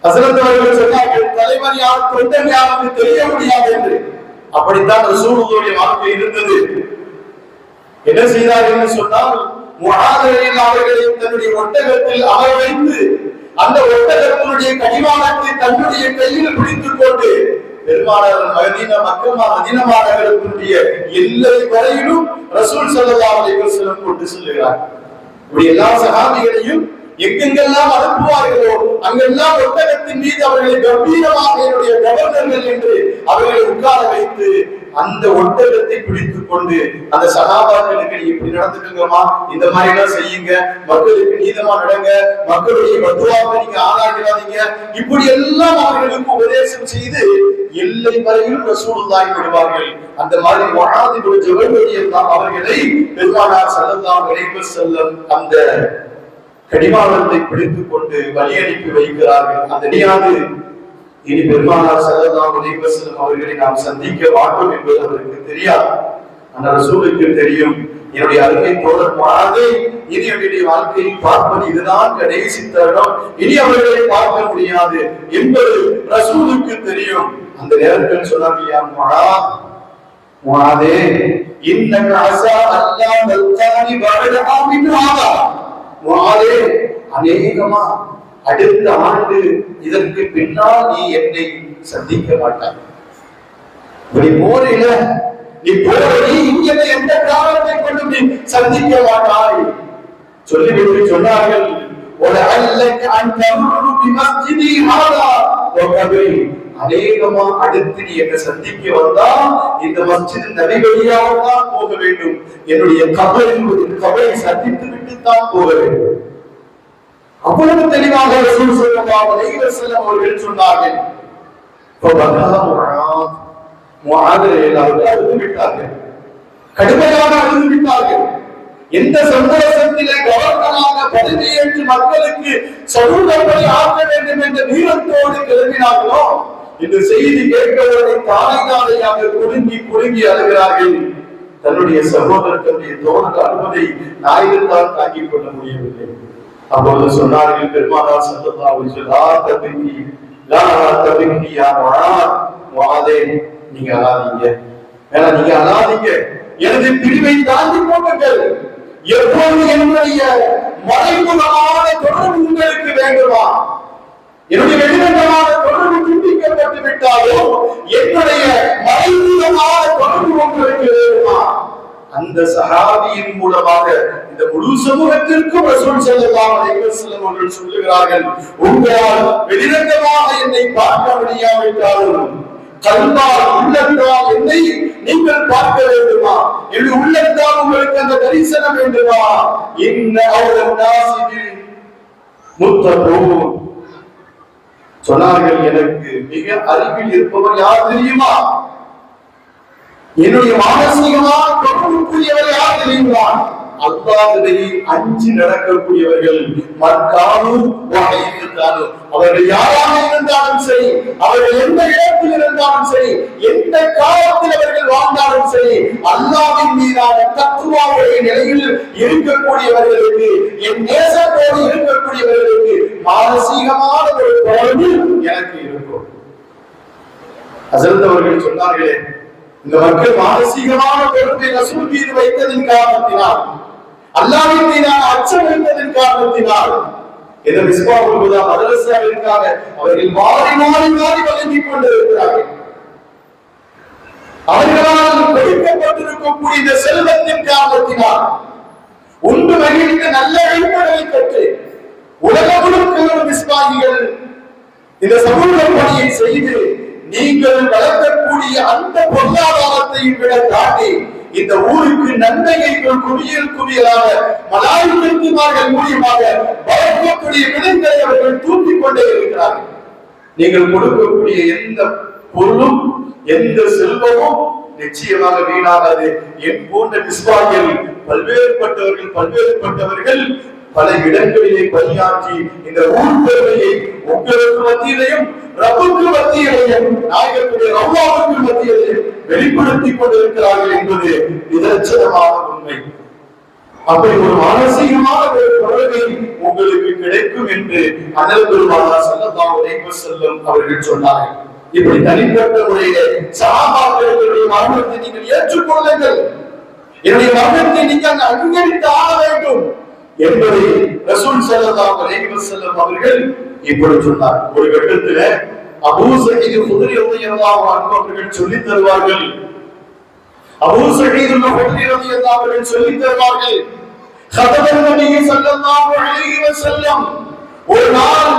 ஹஸரத் அவர்கள் சொன்னார்கள், தலைவர் யார், தொண்டன் யாருக்கு தெரிய முடியாது என்று. அப்படித்தான் ரசூலுல்லாஹ்வுடைய வாழ்க்கை இருந்தது. என்ன செய்தார்கள் என்று சொன்னால், முஆத் ரலியல்லாஹு அவர்களை தன்னுடைய ஒட்டகத்தில் அமர வைத்து அந்த ஒட்டகத்தினுடைய கடிவாளத்தை தன்னுடைய கையில் பிடித்துக் கொண்டு பெருமானார் மதீனா நகரத்தினுடைய எல்லை வரையிலும் ரசூல் ஸல்லல்லாஹு அலைஹி வஸல்லம் கொண்டு செல்கிறார். இப்படி எல்லா சஹாபிகளையும் எங்கெங்கெல்லாம் அனுப்புவார்களோ அங்கெல்லாம் ஒட்டகத்தின் மீது அவர்களை கம்பீரமாக என்னுடைய கவர்னர்கள் என்று அவர்களை உட்கார வைத்து அந்த ஒட்டகத்தை பிடித்துக் கொண்டு அந்த சகாபாக்களுக்கு இப்படி நடந்துக்குங்கம்மா, இந்த மாதிரி எல்லாம் செய்யுங்க, மக்களுக்கு நீதமா நடங்க, மக்களுடைய பத்துவாவை நீங்க ஆளாக்கிறாதீங்க, இப்படி எல்லாம் அவர்களுக்கு உபதேசம் செய்து எல்லை வரையிலும் ரசூலுல்லாஹி விடுவார்கள். அந்த மாதிரி முஆத் இப்னு ஜபல் ரலியல்லாஹு அவர்களை பெருமானார் ஸல்லல்லாஹு அலைஹி வஸல்லம் அந்த கடிவாளத்தை பிடித்துக் கொண்டு வழி அனுப்பி வைக்கிறார்கள். அந்த நியாது இனி பெருமானார் ஸல்லல்லாஹு அலைஹி வஸல்லம் அவர்களை நாம் சந்திக்க மாட்டோம் என்பது அவருக்கு தெரியாது. அந்த ரசூலுக்கு தெரியும், என்னுடைய அருமை தோழர் முஆதை இனி அவருடைய வாழ்க்கையை பார்ப்பது இதுதான் கடைசி தருணம், இனி அவர்களை பார்க்க முடியாது என்பது ரசூலுக்கு தெரியும். அந்த நேரத்தில் சொன்னார்கள், யா முஆதே இன்னக அஸா அல்லா தல்கானி பஅத ஆமின் ஹாதா. முஆதே, அநேகமா அடுத்த ஆண்டு இதற்கு பின்னால் நீ என்னை சந்திக்க மாட்டாய். நீ போரில நீ இங்கே எந்த காரணத்தை கொண்டு நீ சந்திக்க மாட்டாய் சொல்லிவிட்டு சொன்னார்கள், அநேகமா அடுத்து நீ என்ன சந்திக்க வந்தா இந்த மஸ்ஜித் நபி வழியாக தான் போக வேண்டும், என்னுடைய கபரை சந்தித்து விட்டு தான் போக வேண்டும். அவ்வளவு தெளிவாக ரசூல் ஸல்லல்லாஹு அலைஹி வஸல்லம் அவர்கள் சொன்னார்கள். அழுது விட்டார்கள், கடுமையாக அழுது விட்டார்கள். எந்த சந்தோஷத்திலே கவர்னராக பதவியேற்று மக்களுக்கு சமூகப்படி ஆக்க வேண்டும் என்ற வீரத்தோடு கிளம்பினார்களோ, இந்த செய்தி கேட்பவர்களை தானையாக குலுங்கி குலுங்கி அழுகிறார்கள். தன்னுடைய சகோதரர்களுடைய தோழர் அழுவதை நாயகத்தால் தாங்கிக் கொள்ள முடியவில்லை. அப்பொழுது சொன்னார்கள் பெருமானார் ஸல்லல்லாஹு அலைஹி வஸல்லம், நீங்க அழாதீங்க, நீங்க அழாதீங்க, எனது பிரிவை தாண்டி போங்கள். எப்போது என்னுடைய மறைமுகமான தொடர்பு உங்களுக்கு வேண்டுமா, என்னுடைய வெளிநடமான தொடர்பு துண்டிக்கப்பட்டு விட்டாலும் என்னுடைய மறைமுகமான தொடர்பு உங்களுக்கு வேண்டுமா? அந்த சஹாபியின் மூலமாக இந்த முழு சமூகத்திற்கும் ரசூல் ஸல்லல்லாஹு அலைஹி வஸல்லம் அவர்கள் சொல்லுகிறார்கள், உங்களால் வெளிநடமாக என்னை பார்க்க முடியாவிட்டாலும் கல்வால் உள்ளத்தால் என்னை நீங்கள் பார்க்க வேண்டுமா, என்னுடைய உள்ளத்தால் உங்களுக்கு அந்த தரிசனம் வேண்டுமா? இன்ன அவுலன் நாஸிபி முத்தகூன் சொன்னார்கள், எனக்கு மிக அருகில் இருப்பவர் யார் தெரியுமா? என்னுடைய மானசீகமான தொடர்புக்குரியவர் யார் தெரியுமா? அல்லாஹ்வை அஞ்சி நடக்கக்கூடியவர்கள். அவர்கள் யாராக இருந்தாலும் சரி, அவர்கள் எந்த இடத்தில் இருந்தாலும் சரி, எந்த காலத்தில் அவர்கள் வாழ்ந்தாலும் சரி, அல்லாஹ்வின் மீதான தக்வாவுடைய நிலையில் இருக்கக்கூடியவர்களுக்கு, என் நேசத்தோடு இருக்கக்கூடியவர்களுக்கு மானசீகமான ஒரு தொடர்பு எனக்கு இருக்கும். ஹஸரத் அவர்கள் சொன்னார்களே, இந்த மக்கள் மானசீகமான தொடர்பை ரசூல் மீது வைத்ததின் காரணத்தினால், அல்லாஹ்வின் மீதான அச்சம் வைத்ததின் காரணத்தினால், இந்த மிஸ்பாஹுல் ஹுதா மதரசாவிற்காக அவர்கள் மாறி மாறி மாறி வழங்கிக் கொண்டிருக்கிறார்கள். அவர்களால் கொடுக்கப்பட்டிருக்கக்கூடிய இந்த செல்வத்தின் காரணத்தினால் உண்டு மகிழ்ந்த நல்ல வழிமுறைகளை பெற்று உலக முழுக்க மிஸ்பாகிகள் இந்த சமூக பணியை செய்து நீங்கள் வளர்க்கக்கூடிய அந்த பொருளாதாரத்தை விட தாண்டி இந்த ஊருக்கு நன்மைகள் குவியல் குவியலாக மலாய்மார்கள் மூலியமாக வளர்க்கக்கூடிய விதங்களை அவர்கள் தூண்டிக் கொண்டே இருக்கிறார்கள். நீங்கள் கொடுக்கக்கூடிய எந்த பொருளும் எந்த செல்வமும் நிச்சயமாக வீணாகாது. என் போன்ற மிஸ்பாகிகள் பல்வேறுபட்டவர்கள் பல இடங்களிலே பணியாற்றி இந்த ஊர் பெருமையை உங்களுக்கு மத்தியிலையும் ரப்புக்கு மத்தியிலையும் நாயகத்துடைய ரவ்வாவுக்கு மத்தியிலையும் வெளிப்படுத்திக் கொண்டிருக்கிறார்கள் என்பது நிதர்சனமான உண்மை. அப்படி ஒரு மானசீகமான ஒரு தொடர்பை உங்களுக்கு கிடைக்கும் என்று அனல் பெருமானார் ஸல்லல்லாஹு அலைஹி வஸல்லம் அவர்கள் சொன்னார்கள். இப்படி தனிப்பட்ட முறையிலே சஹாபாக்களுடைய மரணத்தை நீங்கள் ஏற்றுக்கொள்ளுங்கள், என்னுடைய மரணத்தை நீங்கள் அங்கீகரித்து ஆக வேண்டும் என்பதை ரசூல் ஸல்லல்லாஹு அலைஹி வஸல்லம் அவர்கள் இப்படி சொன்னார். ஒரு கட்டத்தில் அபூ ஸஈத் குத்ரி ரலியல்லாஹு அன்ஹு அவர்கள் சொல்லித் தருவார்கள். அபூ ஸஈத் குத்ரி ரலியல்லாஹு அவர்கள் சொல்லித் தருவார்கள், ഖതபன் நபி ஸல்லல்லாஹு அலைஹி வஸல்லம் ஒரு நாள்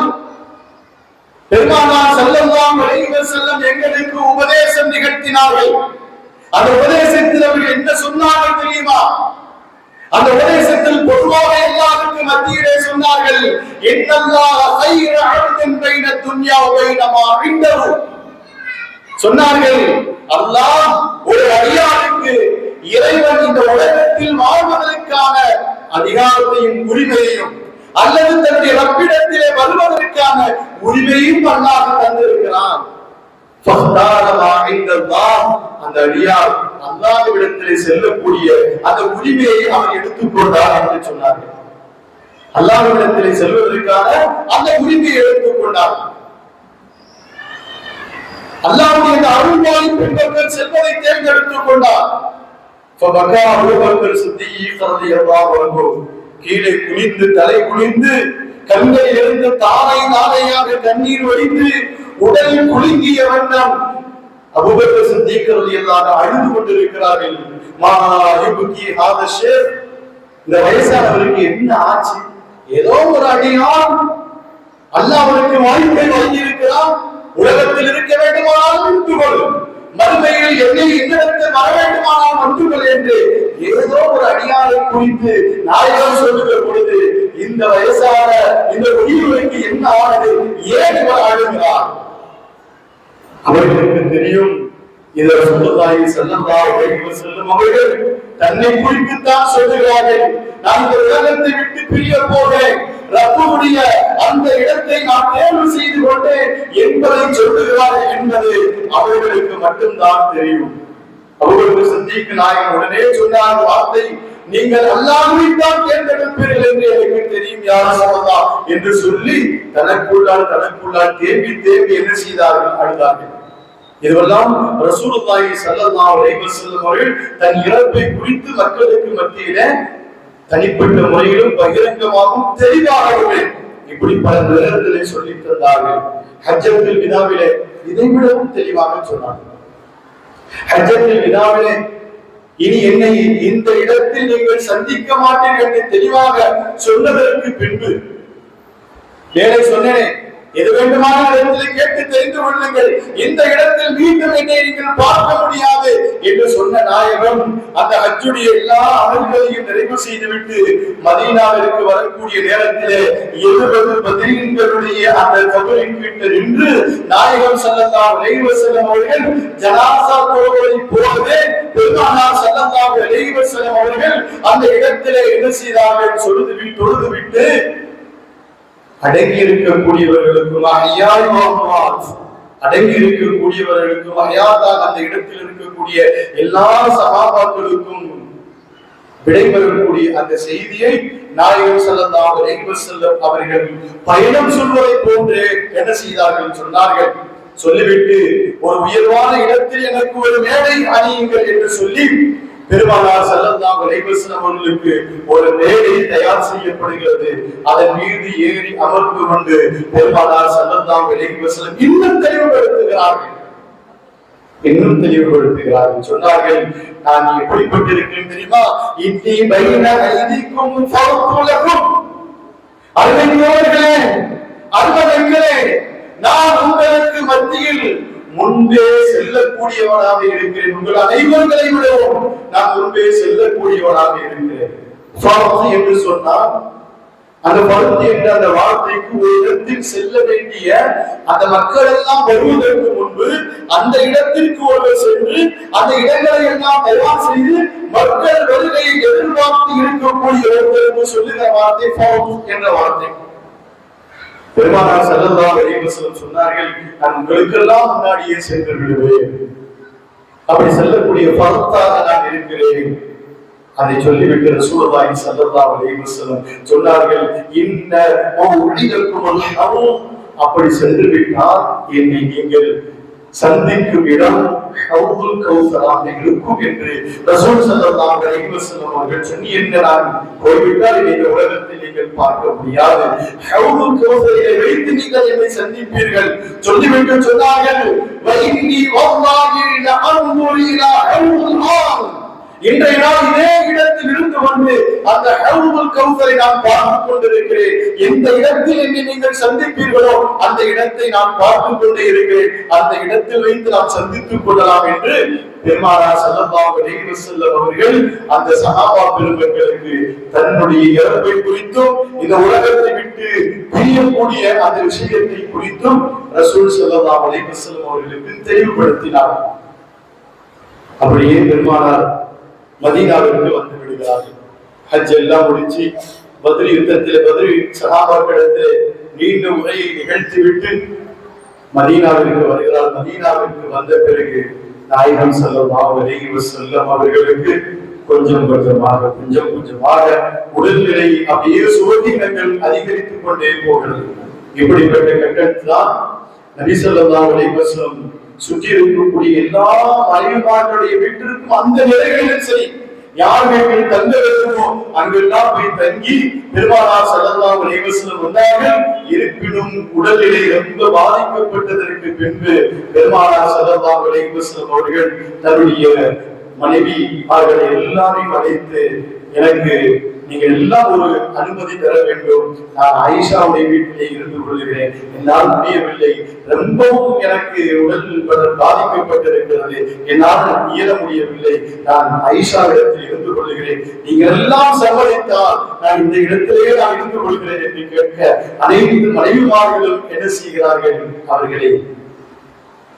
பெருமானார் ஸல்லல்லாஹு அலைஹி வஸல்லம் எங்களுக்கு உபதேசம் நிகழ்த்தினார்கள். அந்த உபதேசத்தில் அவர்கள் என்ன சொன்னார்கள் தெரியுமா? அந்த உபதேசத்தில் பொதுவாக எல்லாருக்கும் மத்தியிலே சொன்னார்கள், இன்னல்லாஹ கைர அப்தின் பைன துன்யா வ பைன மா இன்தஹு. சொன்னார்கள், அல்லாஹ் ஒரு அடியானுக்கு இறைவன் இந்த உலகத்தில் வாழ்வதற்கான அதிகாரத்தையும் உரிமையையும் அல்லது தன்னுடைய ரப்பிடத்திலே வருவதற்கான உரிமையும் அல்லாஹ் தந்திருக்கிறான். அந்த அடியார் அல்லாஹ்விடத்திலே செல்லக்கூடிய அந்த உரிமையை அவர் எடுத்துக்கொண்டார் என்று சொன்னார்கள். அல்லாஹ்விடத்திலே செல்வதற்கான அந்த உரிமையை எடுத்துக்கொண்டார். அல்லாஹ்வுடைய அந்த அருள்வாளி பெண்கள் செல்வதை தேர்ந்தெடுத்துக் கொண்டார். கீழே குனிந்து தலை குனிந்து கண்களில் இருந்து தாரை தாரையாக கண்ணீர் வடித்து உடலில் குலுங்கிய வண்ணம் அபூபக்கர் சித்திக் ரலியல்லாஹு அன்ஹு அழுது கொண்டிருக்கிறார்கள். இந்த வயசானவருக்கு என்ன ஆச்சு? ஏதோ ஒரு அடியான் அல்லாஹ் அவருக்கு வாய்ப்பை வழங்கியிருக்கிறான், உலகத்தில் இருக்க வேண்டுமானால் இருந்துகொள், மறுமையில் என்னை என்னிடத்தில் வர வேண்டுமானால் வந்துகள் என்று ஏதோ ஒரு அடியாரை குறித்து நாயகம் சொல்லுகிற பொழுது இந்த வயசான இந்த உயிருக்கு என்ன ஆனது, ஏன் இவர் ஆளுகிறார்? அவர்களுக்கு தெரியும் இதை ரசூலுல்லாஹி ஸல்லல்லாஹு அலைஹி வஸல்லம் அவர்கள் தன்னை குறித்துத்தான் சொல்லுகிறார்கள். நான் இந்த உலகத்தை விட்டு பிரிய போகிறேன், ரப்புடைய அந்த இடத்தை நான் தேர்வு செய்து கொண்டேன் என்பதை சொல்லுகிறார்கள் என்பது அவர்களுக்கு மட்டும்தான் தெரியும். அவர்களுக்கு சித்திக் நாயகம் உடனே சொன்னார் வார்த்தை, நீங்கள் அல்லாஹ்வை தான் தேர்ந்தெடுப்பீர்கள் என்று எனக்கு தெரியும் யா ரசூலல்லாஹ் என்று சொல்லி தனக்குள்ளால் தேம்பி என்ன செய்தார்கள், அழுதார்கள். இதுவெல்லாம் ரசூலுல்லாஹி ஸல்லல்லாஹு அலைஹி வஸல்லம் அவர்கள் தன் இறப்பை குறித்து மக்களுக்கு மத்தியிலே தனிப்பட்ட முறையிலும் பகிரங்கமாகவும் தெளிவாகவே இப்படி பல நேரத்திலே சொல்லி தந்தார்கள். ஹஜ்ஜத்துல் விதாவிலே இதைவிடவும் தெளிவாக சொன்னார்கள். ஹஜ்ஜத்துல் விதாவிலே இனி என்னை இந்த இடத்தில் நீங்கள் சந்திக்க மாட்டீர்கள் என்று தெளிவாக சொன்னதற்கு பின்பு ஏழை சொன்னேனே, எது வேண்டுமான இடத்தில் கேட்டு தெரிந்து கொள்ளுங்கள், இந்த இடத்தில் மீண்டும் என்னை நீங்கள் பார்க்க முடியாது என்று சொன்ன நாயகம் அந்த ஹஜ்ஜுடைய எல்லா அமல்களையும் நிறைவு செய்துவிட்டு மதீனாவிற்கு வரக்கூடிய நேரத்திலே 70 பத்ரீன்களுடைய அந்த கபரின் கிட்ட நின்று நாயகம் ஸல்லல்லாஹு அலைஹி வஸல்லம் அவர்கள் ஜனாஸா தொழுவதை போலவே பெருமானார் ஸல்லல்லாஹு அலைஹி வஸல்லம் அவர்கள் அந்த இடத்திலே என்ன செய்தார்கள், தொழுது விட்டு அடங்கி இருக்கக்கூடியவர்களுக்கும் அடங்கி இருக்கக்கூடியவர்களுக்கும் ஹயாத்தாக அந்த இடத்தில் இருக்கக்கூடிய எல்லா சஹாபாக்களுக்கும் விடைபெறக்கூடிய அந்த செய்தியை நாயகம் ஸல்லல்லாஹு அலைஹி வஸல்லம் அவர்கள் பயணம் சொல்வதை போன்று என்ன செய்தார்கள் சொன்னார்கள். சொல்லிவிட்டு ஒரு உயர்வான இடத்தில் எனக்கு ஒரு மேடை அணியுங்கள் என்று சொல்லி பெருமானார் ஸல்லல்லாஹு அலைஹி வஸல்லம் அவர்களுக்கு ஒரு மேடை தயார் செய்யப்படுகிறது. அதன் மீது ஏறி அமர்ந்து கொண்டு பெருமானார் ஸல்லல்லாஹு அலைஹி வஸல்லம் இன்னும் தெளிவுபடுத்துகிறார்கள். சொன்னார்கள், நான் எப்படிப்பட்டிருக்கிறேன் தெரியுமா? இன்னி பைன ஐதிக்கும் ஃபர்துலகும், அருமையோர்களே அருமைகளே, நான் உங்களுக்கு மத்தியில் முன்பே செல்லக்கூடியவனாக இருக்கிறேன். உங்கள் அனைவர்களை விடவும் நான் முன்பே செல்லக்கூடியவனாக இருக்கிறேன். என்று சொன்னால் அந்த பருத்தி என்ற அந்த வார்த்தைக்கு ஒரு இடத்தில் செல்ல வேண்டிய அந்த மக்கள் எல்லாம் வருவதற்கு முன்பு அந்த இடத்திற்கு ஒருவர் சென்று அந்த இடங்களை எல்லாம் தயார் செய்து மக்கள் வருகையை எதிர்பார்த்து இருக்கக்கூடிய ஒருவருக்கு சொல்லுகிற வார்த்தை என்ற வார்த்தை. பெருமானார் ஸல்லல்லாஹு அலைஹி வஸல்லம் சொன்னார்கள், நான் உங்களுக்கெல்லாம் முன்னாடியே சென்று விடுவேன், அப்படி செல்லக்கூடிய பருத்தாக நான் இருக்கிறேன். அதை சொல்லிவிட்டு ரசூலுல்லாஹி ஸல்லல்லாஹு அலைஹி வஸல்லம் சொன்னார்கள், இன்ன மௌஇதக்கும் அல்-ஹவ்த், அப்படி சென்று விட்டால் என்னை நீங்கள் சந்திக்கும் இடம் ஹவ்துல் கௌசராக இருக்கும் என்று ரசூல் ஸல்லல்லாஹு அலைஹி வஸல்லம் அவர்கள் சொல்லி, என்ன நான் போய்விட்டால் இந்த உலகத்தில் நீங்கள் பார்க்க முடியாது, ஹவ்துல் கௌசரை வைத்து நீங்கள் என்னை சந்திப்பீர்கள் சொல்லிவிட்டு சொன்னார்கள், வஇன்னி வல்லாஹி லஅன்துரு இலா ஹவ்துல் ஆல், இன்றைய நாள் இதே இடத்தில் இருந்து கொண்டு அந்த ஹவ்துல் கௌசரை நான் பார்த்துக் கொண்டிருக்கிறேன். எந்த இடத்தில் என்னை நீங்கள் சந்திப்பீர்களோ அந்த இடத்தை நான் பார்த்துக் கொண்டே இருக்கிறேன். அந்த இடத்தில் வைத்து நாம் சந்தித்துக் கொள்ளலாம் என்று பெருமானார் ஸல்லல்லாஹு அலைஹி வஸல்லம் அவர்கள் அந்த சஹாபா பெருமக்களுக்கு தன்னுடைய இறப்பை குறித்தும் இந்த உலகத்தை விட்டு பிரியக்கூடிய அந்த விஷயத்தை குறித்தும் ரசூல் ஸல்லல்லாஹு அலைஹி வஸல்லம் அவர்களுக்கு தெளிவுபடுத்தினார். அப்படியே பெருமானார் மதீனாவிற்கு வந்து விடுகிறார்கள். ஹஜ் எல்லாம் முடிச்சு பத்ர் யுத்தத்திலே பத்ர் சஹாபாக்களிடத்திலே நீண்ட உரையை நிகழ்த்திவிட்டு மதீனாவிற்கு வருகிறார். மதீனாவிற்கு வந்த பிறகு நாயகம் ஸல்லல்லாஹு அலைஹி வஸல்லம் அவர்களுக்கு கொஞ்சம் கொஞ்சமாக உடல்நிலை அப்படியே சுகவீனங்கள் அதிகரித்துக் கொண்டே போகிறது. இப்படிப்பட்ட கட்டத்தில் தான் நபி ஸல்லல்லாஹு அலைஹி வஸல்லம் சுற்றி இருக்கக்கூடிய எல்லா மனைவிமார்களுடைய வீட்டிற்கும் அந்த நிலைகளிலும் சரி, யார் வீட்டில் தங்க வேண்டுமோ அங்கெல்லாம் போய் தங்கி பெருமானார் ஸல்லல்லாஹு அலைஹி வஸல்லம் வந்தார்கள். இருப்பினும் உடல்நிலை ரொம்ப பாதிக்கப்பட்டதற்கு பின்பு பெருமானார் ஸல்லல்லாஹு அலைஹி வஸல்லம் அவர்கள் தன்னுடைய மனைவி அவர்களை எல்லாரையும் அழைத்து, எனக்கு நீங்க எல்லாம் ஒரு அனுமதி தர வேண்டும், நான் ஆயிஷாவுடைய வீட்டிலே இருந்து கொள்கிறேன், என்னால் முடியவில்லை, ரொம்பவும் எனக்கு உடல் பாதிக்கப்பட்டிருக்கிறது, என்னால் இயல முடியவில்லை, நான் ஆயிஷாவிடத்தில் இருந்து கொள்கிறேன், நீங்க எல்லாம் சம்மதித்தால் நான் இந்த இடத்திலேயே நான் இருந்து கொள்கிறேன் என்று கேட்க அனைத்து மனைவிமார்களும் என்ன செய்கிறார்கள், அவர்களை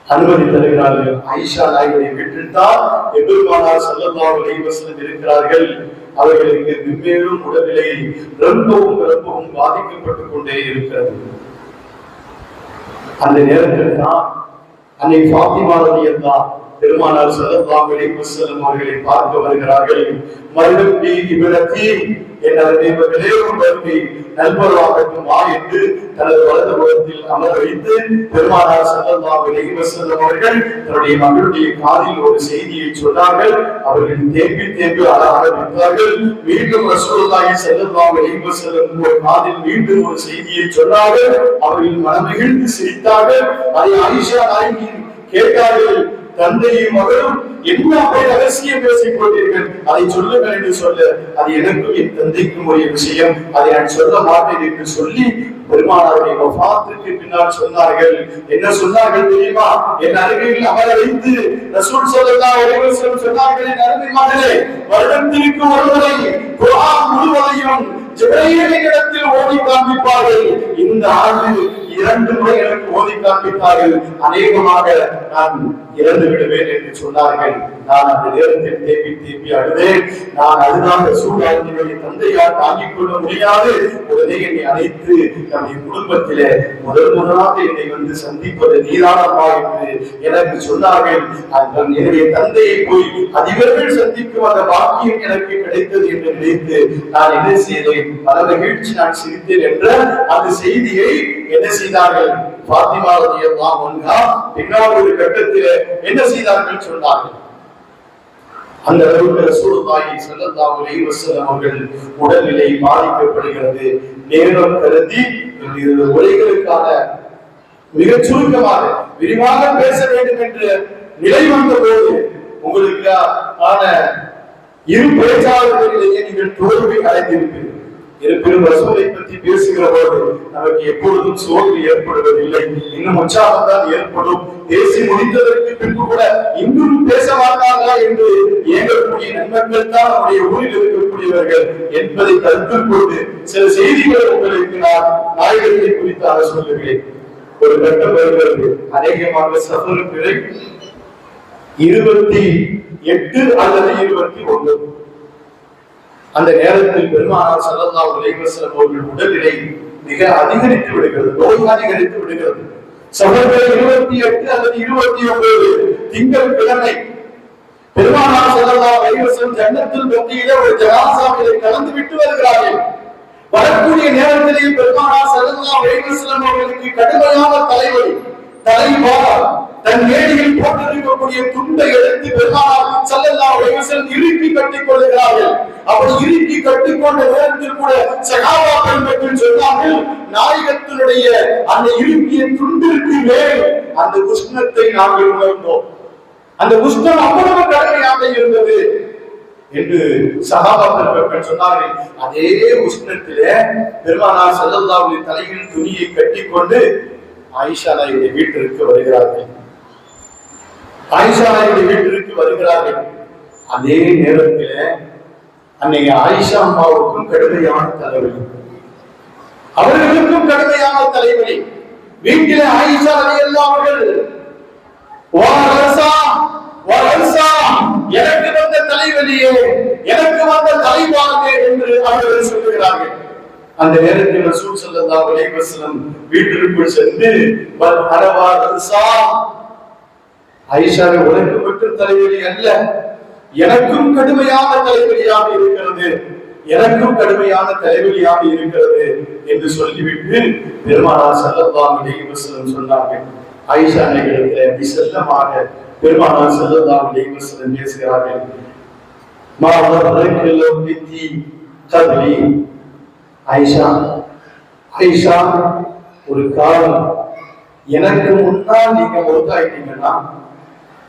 அனுமதி தருகிறார்கள். ஆயிஷா நாயகியை விட்டுத்தான் எம்பெருமானார் ஸல்லல்லாஹு அலைஹி வஸல்லம் இருக்கிறார்கள். அவர்களுக்கு வெவ்வேறும் உடல்நிலை ரொம்பவும் பாதிக்கப்பட்டுக் கொண்டே இருக்கிறது. அந்த நேரத்தில் தான் அன்னை ஃபாத்திமா ரலியல்லாஹு பெருமானார் ஸல்லல்லாஹு அலைஹி வஸல்லம் அவர்களை பார்க்க வருகிறார்கள். மருமகி இப்னதி, என் அருமைமகளே, உங்களுடைய நல்வரவாகட்டும் வா என்று தனது வலது புறத்தில் அமர வைத்து பெருமானார் ஸல்லல்லாஹு அலைஹி வஸல்லம் அவர்கள் தன்னுடைய மகளுடைய காதில் ஒரு செய்தியை சொன்னார்கள். அவர்கள் தேம்பி அழ ஆரம்பித்தார்கள். மீண்டும் ரசூலுல்லாஹி ஸல்லல்லாஹு அலைஹி வஸல்லம் ஒரு காதில் மீண்டும் ஒரு செய்தியை சொன்னார்கள். அவர்கள் மனமகிழ்ந்து சிரித்தார்கள். அதை ஆயிஷா நாயகி கேட்டார்கள், தந்தையும் மகளும் என்ன அப்படி ரகசியம் பேசிக் கொண்டீர்கள், அதை சொல்லுங்கள் என்று சொல்ல, அது எனக்கும் என் தந்தைக்கும் ஒரு விஷயம், அதை நான் சொல்ல மாட்டேன் என்று சொல்லி பெருமானாருடைய வஃபாத்துக்கு பின்னால் சொன்னார்கள். என்ன சொன்னார்கள் தெரியுமா? என் அருகில் அமர வைத்து ரசூல் ஸல்லல்லாஹு அலைஹி வஸல்லம் சொன்னார்கள், என் அருமை மகளே, வருடத்திற்கு ஒருமுறை குர்ஆன் முழுவதையும் ஜிப்ரீலின் இடத்தில் ஓதி காண்பிப்பார்கள். இந்த ஆண்டு 2 முறை எனக்கு ஓதி காண்பித்தார்கள். அநேகமாக நான் இறந்து விடுவேன் என்று சொன்னார்கள். நான் அந்த நேரத்தில் தேம்பி அழுதேன். நான் அதுதான் ரசூலுல்லாஹினுடைய தந்தையால் தாங்கிக் கொள்ள முடியாது. உடனே என்னை அழைத்து நம்முடைய குடும்பத்திலே முதலாக என்னை வந்து சந்திப்பது நீதானமா என்று எனக்கு சொன்னார்கள். என்னுடைய தந்தையை போய் அதிபர்கள் சந்திக்கும் அந்த பாக்கியம் எனக்கு கிடைத்தது என்று நினைத்து நான் என்ன செய்தேன், பல மகிழ்ச்சி நான் சிரித்தேன் என்ற அந்த செய்தியை என்ன செய்தார்கள், ஃபாத்திமா ரலியல்லாஹு அன்ஹா பின்னால் ஒரு கட்டத்தில் என்ன செய்தார்கள் சொன்னார்கள். அந்த அளவுக்கு ரசூலுல்லாஹி ஸல்லல்லாஹு அலைஹி வஸல்லம் அவர்கள் உடல்நிலை பாதிக்கப்படுகிறது. நேரம் கருதி உரைகளுக்கான மிக சுருக்கமாக விரிவாக பேச வேண்டும் என்று நிலை வந்த போது உங்களுக்கு ஆன இரு பேச்சாளர்களிடையே நீங்கள் தோல்வி அடைந்திருப்பீர்கள். இருப்பினும் ரசூலை பற்றி பேசுகிற போது நமக்கு எப்பொழுதும் சோர்வு ஏற்படுவதில்லை, இன்னும் உற்சாகம் தான் ஏற்படும். பேசி முடித்ததற்கு பின்பு கூட இன்னும் பேச மாட்டார்களா என்று ஏங்கக்கூடிய நண்பர்கள் தான் நம்முடைய ஊரில் இருக்கக்கூடியவர்கள் என்பதை கருத்தில் கொண்டு சில செய்திகளை உங்களுக்கு நான் நாயகத்தை குறித்தாக சொல்லுகிறேன். ஒரு கட்டம் வருகிறது, அநேகமாக சஃபர் பிறை 28 அல்லது 29. அந்த நேரத்தில் பெருமானார் ஸல்லல்லாஹு அலைஹி வஸல்லம் அவர்கள் உடல்நிலை மிக அதிகரித்து விடுகிறது, நோய் அதிகரித்து விடுகிறது. சகோதரர் 28 அல்லது 29 திங்கட்கிழமை பெருமானார் ஸல்லல்லாஹு அலைஹி வஸல்லம் ஜன்னத்துல் பக்கீயிலே ஒரு ஜனாசாவிலே கலந்து விட்டு வருகிறார்கள். வரக்கூடிய நேரத்திலே பெருமானார் ஸல்லல்லாஹு அலைஹி வஸல்லம் அவர்களுக்கு கடுமையான தலைவலி, தலைபாரம், தன் மேடையில் போட்டிருக்கக்கூடிய துண்டை எடுத்து பெருமானார் ஸல்லல்லாஹு அலைஹி வஸல்லம் இறுக்கி கட்டிக் கொள்கிறார்கள். அப்படி இறுக்கி கட்டிக்கொண்ட நேரத்தில் கூட சஹாபாக்கள் மக்கள் சொன்னார்கள், நாயகத்தினுடைய அந்த இறுக்கிய துண்டிற்கு மேல் அந்த உஷ்ணத்தை நாங்கள் உணர்ந்தோம், அந்த உஷ்ணம் அவ்வளவு கடுமையாக இருந்தது என்று சஹாபாக்கள் மக்கள் சொன்னார்கள். அதே உஷ்ணத்திலே பெருமானார் ஸல்லல்லாஹு அலைஹி வஸல்லம் தலையில் துணியை கட்டிக்கொண்டு ஆயிஷா நாயகியுடைய வீட்டிற்கு வருகிறார்கள். ஆயிஷா நாயகியுடைய வீட்டிற்கு வருகிறார்கள். அதே நேரத்தில் அன்னை ஆயிஷா அம்மாவுக்கும் கடுமையான தலைவலி, அவர்களுக்கும் கடுமையான தலைவலி. வீட்டிலே ஆயிஷா ரலியல்லாஹு அவர்கள் எனக்கு வந்த தலைவலியே, எனக்கு வந்த தலைவானே என்று அவர்கள் சொல்லுகிறார்கள். அந்த நேரத்தில் ரசூல் ஸல்லல்லாஹு அலைஹி வஸல்லம் வீட்டிற்குள் சென்று ஆயிஷாவே, உனக்கு மட்டும் தலைவலி அல்ல, எனக்கும் கடுமையான தலைவலியாக இருக்கிறது, எனக்கும் கடுமையான தலைவலியாக இருக்கிறது என்று சொல்லிவிட்டு பெருமானார் ஸல்லல்லாஹு அலைஹி வஸல்லம் சொன்னார்கள். ஆயிஷா நாயகியிடத்தில் அப்படி செல்லமாக பெருமானார் ஸல்லல்லாஹு அலைஹி வஸல்லம் பேசுகிறார்கள். ஆயிஷா, ஆயிஷா, ஒரு காலம் எனக்கு முன்னால் நீங்க மௌத்தாயிட்டீங்கன்னா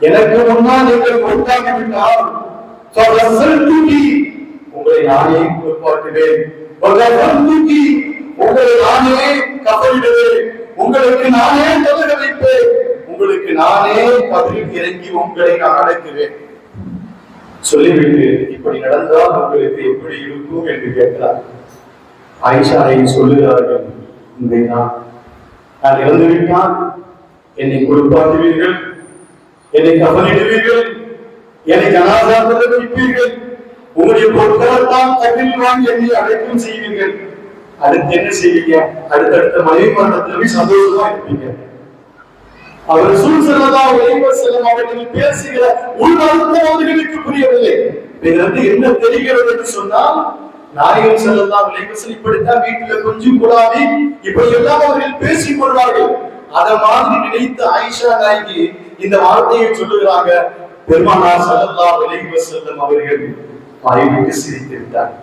எனக்கு முன்னால் நீங்கள் கொண்டாடிவிட்டால் உங்களை நானே குளிப்பாட்டுவேன், உங்களை நானே கபலிடுவேன், உங்களுக்கு நானே தலக வைப்பேன், உங்களுக்கு நானே கபலில் இறங்கி உங்களை நான் அழைக்கிறேன் சொல்லிவிட்டு இப்படி நடந்தால் உங்களுக்கு எப்படி இருக்கும் என்று கேட்கிறார். ஆயிஷாவை சொல்லுகிறார்கள், நான் இறந்துவிட்டால் என்னை குளிப்பாட்டுவீர்கள், என்னை கபலிடுவீர்கள், என்னை ஜனாசாரத்தில் வைப்பீர்கள், உங்களுடைய பொருட்களெல்லாம் தகுதியில் வாங்கி என்னை அழைக்கும் செய்வீர்கள். அடுத்து என்ன செய்வீங்க? அடுத்தடுத்த மனைவி மரணத்தில் சந்தோஷமா இருப்பீங்க. அவர் ஸல்லல்லாஹு அலைஹி வஸல்லம் அவர்கள் பேசுகிற உள்அர்த்தம் அவர்களுக்கு புரியவில்லை. இதற்கு என்ன தெரிகிறது என்று சொன்னால், நாயகம் ஸல்லல்லாஹு அலைஹி வஸல்லம் இப்படித்தான் வீட்டுல கொஞ்சம் கூடாது இப்படி எல்லாம் அவர்கள் பேசிக் கொள்வார்கள். அத மாதிரி நினைத்த ஆயிஷா நாயகி இந்த வார்த்தையை சொல்லுகிறாங்க. பெருமானார் ஸல்லல்லாஹு அலைஹி வஸல்லம் அவர்கள் வாய்விட்டு சிரித்து விட்டார்.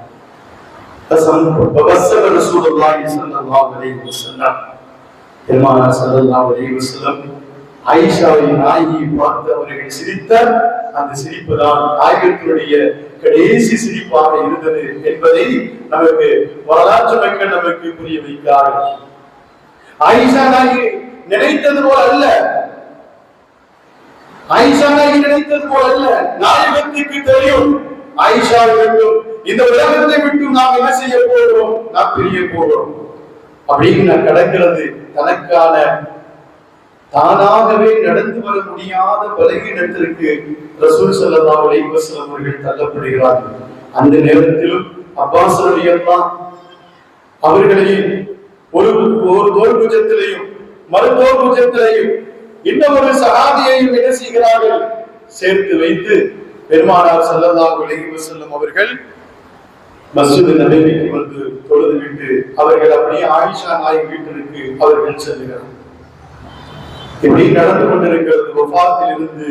பெருமானார் ஸல்லல்லாஹு அலைஹி வஸல்லம் ஆயிஷாவை நாயகியை பார்த்து அவர்கள் சிரித்த அந்த சிரிப்பு தான் நாயகத்தினுடைய கடைசி சிரிப்பாக இருந்தது என்பதை நமக்கு வரலாற்று மக்கள் நமக்கு புரிய வைக்கிறார்கள். ஆயிஷா நாயகி நினைத்தது போல அல்ல, ஆயிஷா நாயகி நினைத்தது போல அல்ல. நாயகத்துக்கு தெரியும் ஆயிஷாவை விட்டும் இந்த உலகத்தை விட்டு நாம் என்ன செய்ய போகிறோம், நாம் பிரிய போகிறோம் அப்படின்னு கடக்கிறது. தனக்கான தானாகவே நடந்து வர முடியாத பலகீனத்திற்கு ரசூல் ஸல்லல்லாஹு அலைஹி வஸல்லம் அவர்கள் தள்ளப்படுகிறார்கள். அந்த நேரத்திலும் அப்பாஸ் ரலியல்லாஹு அவர்களை ஒரு தோல் புஜத்திலையும் மறுதோல் புஜத்திலையும் இன்னொரு சஹாபியையும் என்ன செய்கிறார்கள், சேர்த்து வைத்து பெருமானார் ஸல்லல்லாஹு அலைஹி வஸல்லம் அவர்கள் மஸ்ஜித் நபவிக்கு வந்து தொழுதுவிட்டு அவர்கள் அப்படியே ஆயிஷா நாயகி வீட்டிற்கு அவர்கள் செல்கிறார்கள். இப்படி நடந்து கொண்டிருக்கிறது. வஃபாத்தில் இருந்து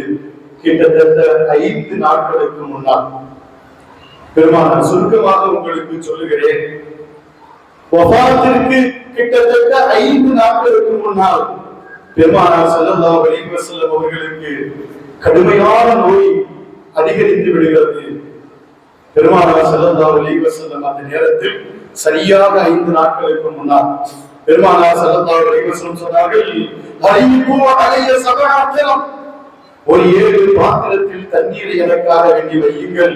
கிட்டத்தட்ட 5 நாட்களுக்கு முன்னால், பெருமானார் சுருக்கமாக உங்களுக்கு சொல்லுகிறேன், வஃபாத்திற்கு கிட்டத்தட்ட 5 நாட்களுக்கு முன்னால் பெருமானார் ஸல்லல்லாஹு அலைஹி வஸல்லம் அவர்களுக்கு கடுமையான நோய் அதிகரித்து விடுகிறது. பெருமானார் ஸல்லல்லாஹு அலைஹி வஸல்லம் அந்த நேரத்தில் சரியாக 5 நாட்களுக்கு முன்னால் பெருமானார் ஸல்லல்லாஹு அலைஹி வஸல்லம் சொன்னார்கள், ஹரிபு அலைய சபஅத்திரம், ஒரு 7 பாத்திரத்தில் தண்ணீரை எனக்காக வேண்டி வையுங்கள்,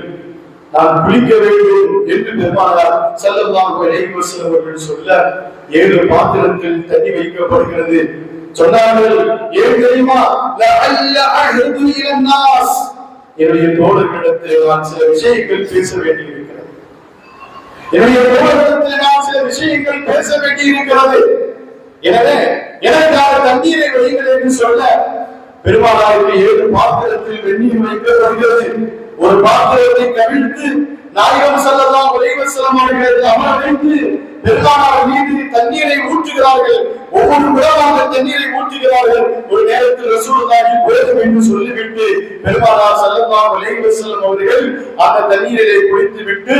நான் குளிக்க வேண்டும் என்று பெருமானார் ஸல்லல்லாஹு அலைஹி வஸல்லம் அவர்கள் சொல்ல 7 பாத்திரத்தில் தண்ணி வைக்கப்படுகிறது. சொன்னார்கள், ஏன் தெரியுமா, லஅல்ல அஹது இலன்னாஸ், என்னுடைய தோழர்களிடத்தில் நான் சில விஷயங்கள் பேச வேண்டியிருக்கிறது, என்னுடைய தோழர்களிடத்தில் நான் சில விஷயங்கள் பேச வேண்டியிருக்கிறது, எனவே எனக்காக தண்ணீரை வையுங்கள் என்று சொல்ல பெருமானாருக்கு 7 பாத்திரத்தில் வெந்நீர் வைக்கப்படுகிறது. ஒரு பாத்திரத்தை கவிழ்த்து நாயகம் ஸல்லல்லாஹு அலைஹி வஸல்லம் அவர்கள் அமர வைத்து பெருமானார் மீது தண்ணீரை ஊற்றுகிறார்கள். ஒவ்வொரு குடமாக தண்ணீரை ஊற்றுகிறார்கள். ஒரு நேரத்தில் ரசூலுல்லாஹி போதும் என்று சொல்லிவிட்டு பெருமானார் ஸல்லல்லாஹு அலைஹி வஸல்லம் அவர்கள் அந்த தண்ணீரை குடித்து விட்டு